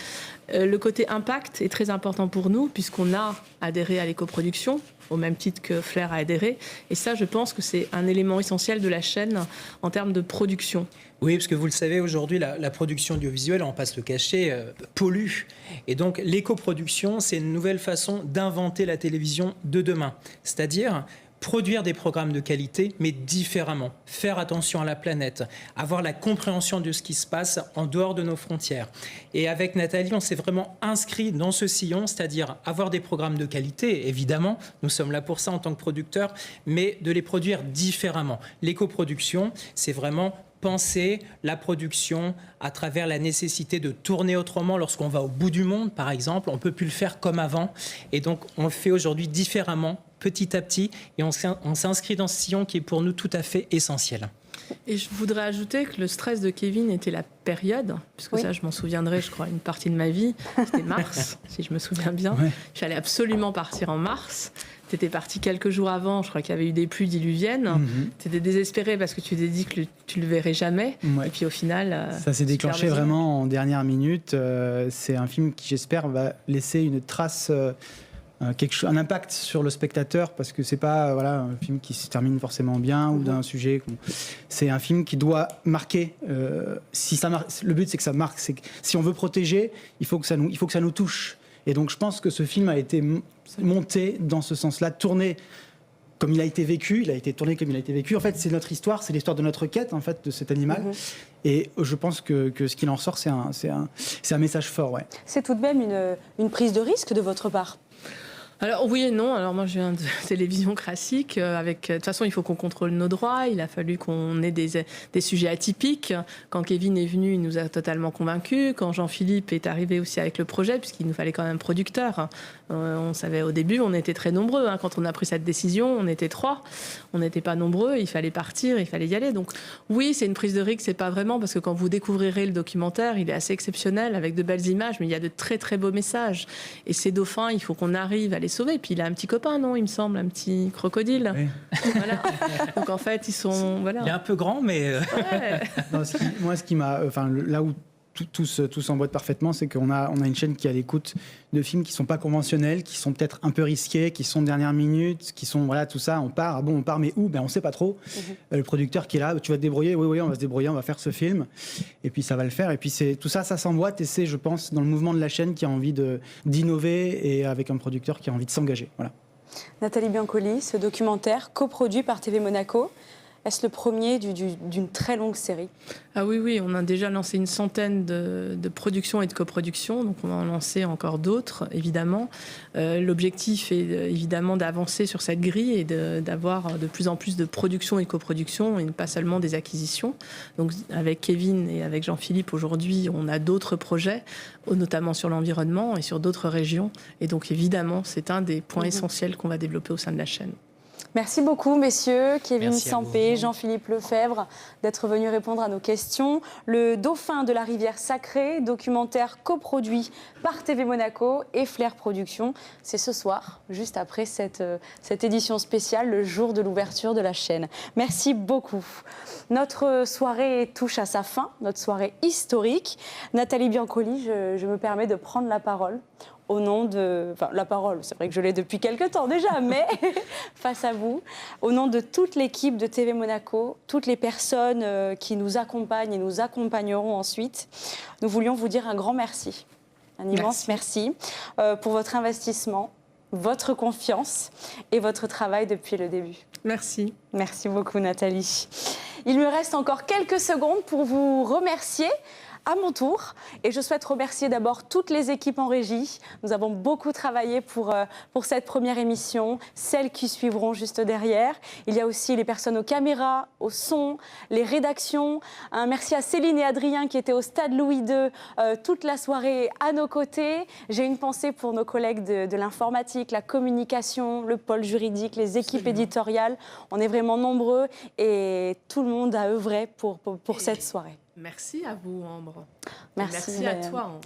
Le côté impact est très important pour nous, puisqu'on a adhéré à l'écoproduction, au même titre que Flair a adhéré. Et ça, je pense que c'est un élément essentiel de la chaîne en termes de production. Oui, parce que vous le savez, aujourd'hui, la production audiovisuelle, on passe le cachet, pollue. Et donc, l'écoproduction, c'est une nouvelle façon d'inventer la télévision de demain. C'est-à-dire produire des programmes de qualité, mais différemment. Faire attention à la planète, avoir la compréhension de ce qui se passe en dehors de nos frontières. Et avec Nathalie, on s'est vraiment inscrit dans ce sillon, c'est-à-dire avoir des programmes de qualité, évidemment, nous sommes là pour ça en tant que producteurs, mais de les produire différemment. L'écoproduction, c'est vraiment penser la production à travers la nécessité de tourner autrement lorsqu'on va au bout du monde, par exemple. On ne peut plus le faire comme avant. Et donc, on le fait aujourd'hui différemment, petit à petit, et on s'inscrit dans ce sillon qui est pour nous tout à fait essentiel. Et je voudrais ajouter que le stress de Kevin était la période, puisque ça, je m'en souviendrai, je crois, une partie de ma vie. C'était mars, si je me souviens bien. Ouais. J'allais absolument partir en mars. Tu étais parti quelques jours avant, je crois qu'il y avait eu des pluies diluviennes. Tu étais désespéré parce que tu t'es dit que tu le verrais jamais. Ouais. Et puis au final... ça s'est déclenché vraiment en dernière minute. C'est un film qui, j'espère, va laisser une trace... un impact sur le spectateur, parce que c'est pas un film qui se termine forcément bien ou d'un sujet. C'est un film qui doit marquer. Si ça le but, c'est que ça marque. C'est que si on veut protéger, il faut que ça nous touche. Et donc, je pense que ce film a été monté dans ce sens-là, tourné comme il a été vécu. Il a été tourné comme il a été vécu. En fait, c'est notre histoire, c'est l'histoire de notre quête, en fait, de cet animal. Et je pense que ce qu'il en ressort, c'est un message fort. Ouais. C'est tout de même une prise de risque de votre part. Alors oui et non. Alors moi je viens de télévision classique. De toute façon il faut qu'on contrôle nos droits. Il a fallu qu'on ait des sujets atypiques. Quand Kevin est venu, il nous a totalement convaincus. Quand Jean-Philippe est arrivé aussi avec le projet, puisqu'il nous fallait quand même producteur. On savait au début, on était très nombreux. Quand on a pris cette décision, on était 3. On n'était pas nombreux. Il fallait partir, il fallait y aller. Donc oui, c'est une prise de risque. C'est pas vraiment, parce que quand vous découvrirez le documentaire, il est assez exceptionnel avec de belles images, mais il y a de très très beaux messages. Et ces dauphins, il faut qu'on arrive à les sauver. Puis il a un petit copain, non, il me semble, un petit crocodile. Oui. Voilà. Donc en fait, ils sont... Voilà. Il est un peu grand, mais... Ouais. Non, ce qui m'a... là où tout s'emboîte parfaitement, c'est qu'on a une chaîne qui est à l'écoute de films qui ne sont pas conventionnels, qui sont peut-être un peu risqués, qui sont de dernière minute, qui sont... Voilà, tout ça, on part, mais où ? On ne sait pas trop. Le producteur qui est là, tu vas te débrouiller, oui, on va se débrouiller, on va faire ce film. Et puis ça va le faire. Et puis tout ça s'emboîte, et c'est, je pense, dans le mouvement de la chaîne qui a envie d'innover, et avec un producteur qui a envie de s'engager. Voilà. Nathalie Biancoli, ce documentaire coproduit par TV Monaco, Est-ce le premier d'une très longue série? Ah oui, on a déjà lancé une centaine de productions et de coproductions, donc on va en lancer encore d'autres, évidemment. L'objectif est évidemment d'avancer sur cette grille et d'avoir de plus en plus de productions et coproductions, et pas seulement des acquisitions. Donc avec Kevin et avec Jean-Philippe, aujourd'hui, on a d'autres projets, notamment sur l'environnement et sur d'autres régions. Et donc évidemment, c'est un des points essentiels qu'on va développer au sein de la chaîne. Merci beaucoup, messieurs, Kevin Merci Sampé, Jean-Philippe Lefebvre, d'être venus répondre à nos questions. Le Dauphin de la rivière sacrée, documentaire coproduit par TV Monaco et Flair Productions. C'est ce soir, juste après cette édition spéciale, le jour de l'ouverture de la chaîne. Merci beaucoup. Notre soirée touche à sa fin, notre soirée historique. Nathalie Biancoli, je me permets de prendre la parole. Au nom de... Enfin, la parole, c'est vrai que je l'ai depuis quelques temps déjà, mais face à vous, au nom de toute l'équipe de TV Monaco, toutes les personnes qui nous accompagnent et nous accompagneront ensuite, nous voulions vous dire un grand merci, un immense merci pour votre investissement, votre confiance et votre travail depuis le début. Merci. Merci beaucoup, Nathalie. Il me reste encore quelques secondes pour vous remercier à mon tour. Et je souhaite remercier d'abord toutes les équipes en régie. Nous avons beaucoup travaillé pour cette première émission, celles qui suivront juste derrière. Il y a aussi les personnes aux caméras, au son, les rédactions. Un merci à Céline et Adrien qui étaient au Stade Louis II toute la soirée à nos côtés. J'ai une pensée pour nos collègues de l'informatique, la communication, le pôle juridique, les équipes éditoriales. On est vraiment nombreux et tout le monde a œuvré pour cette soirée. Merci à vous, Ambre. Merci à toi, Ambre.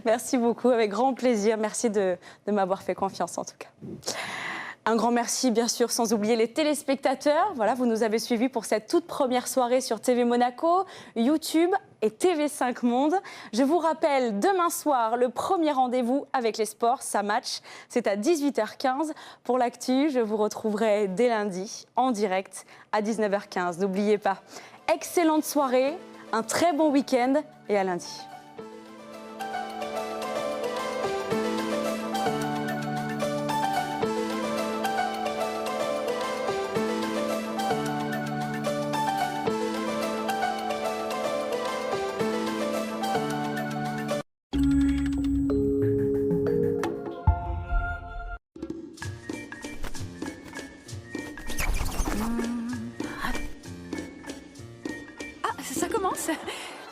Merci beaucoup, avec grand plaisir. Merci de m'avoir fait confiance, en tout cas. Un grand merci, bien sûr, sans oublier les téléspectateurs. Voilà, vous nous avez suivis pour cette toute première soirée sur TV Monaco, YouTube et TV5 Monde. Je vous rappelle, demain soir, le premier rendez-vous avec les sports, ça match. C'est à 18h15. Pour l'actu, je vous retrouverai dès lundi, en direct, à 19h15. N'oubliez pas. Excellente soirée, un très bon week-end et à lundi.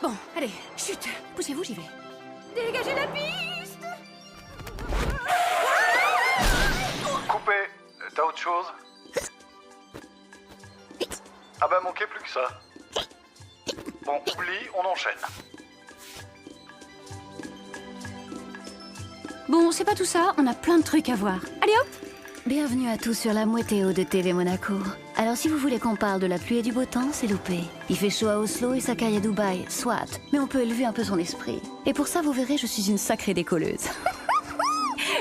Bon, allez, chut, poussez-vous, j'y vais. Dégagez la piste. Coupé, t'as autre chose? Ah bah manquait plus que ça. Bon, oublie, on enchaîne. Bon, c'est pas tout ça, on a plein de trucs à voir. Allez hop. Bienvenue à tous sur la météo de TV Monaco. Alors si vous voulez qu'on parle de la pluie et du beau temps, c'est loupé. Il fait chaud à Oslo et Sakai à Dubaï, soit, mais on peut élever un peu son esprit. Et pour ça, vous verrez, je suis une sacrée décolleuse.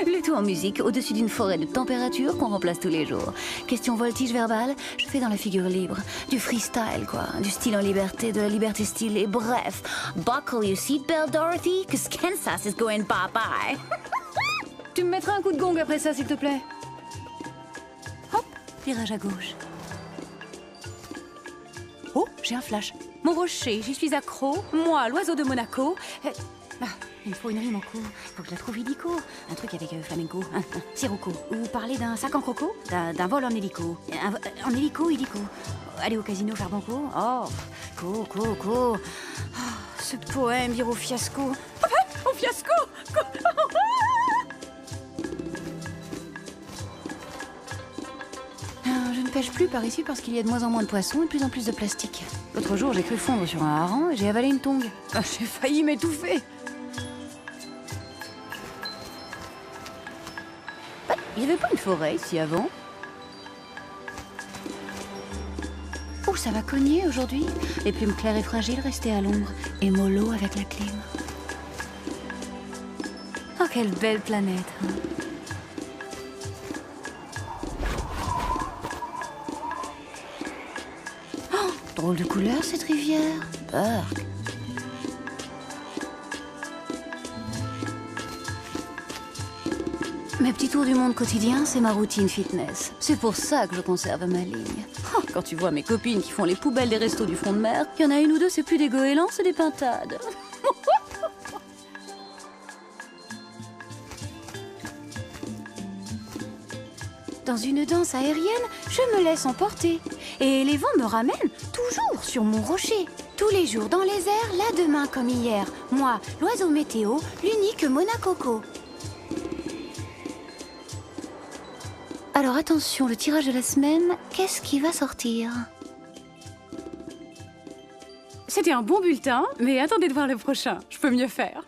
Le tout en musique, au-dessus d'une forêt de température qu'on remplace tous les jours. Question voltige verbale, je fais dans la figure libre. Du freestyle, quoi. Du style en liberté, de la liberté stylée. Bref, buckle your seatbelt, Dorothy, cause Kansas is going bye-bye. Tu me mettras un coup de gong après ça, s'il te plaît? Hop, virage à gauche. Oh, j'ai un flash. Mon rocher, j'y suis accro. Moi, l'oiseau de Monaco. Il me faut une rime en cours. Il faut que je la trouve illico. Un truc avec flamenco. Sirocco. Ou parler d'un sac en croco. D'un vol en hélico. En hélico, illico. Aller au casino faire banco. Oh, co. Oh, ce poème vire au fiasco. Au fiasco. Je ne pêche plus par ici parce qu'il y a de moins en moins de poissons et de plus en plus de plastique. L'autre jour, j'ai cru fondre sur un hareng et j'ai avalé une tongue. J'ai failli m'étouffer. Il n'y avait pas une forêt ici avant? Oh, ça va cogner aujourd'hui. Les plumes claires et fragiles restaient à l'ombre et mollo avec la clim. Oh, quelle belle planète, hein. Drôle de couleur, cette rivière. Burk. Mes petits tours du monde quotidien, c'est ma routine fitness. C'est pour ça que je conserve ma ligne. Oh, quand tu vois mes copines qui font les poubelles des restos du front de mer, il y en a une ou deux, c'est plus des goélands, c'est des pintades. Dans une danse aérienne, je me laisse emporter. Et les vents me ramènent toujours sur mon rocher. Tous les jours dans les airs, là demain comme hier. Moi, l'oiseau météo, l'unique Monacoco. Alors attention, le tirage de la semaine, qu'est-ce qui va sortir? C'était un bon bulletin, mais attendez de voir le prochain, je peux mieux faire.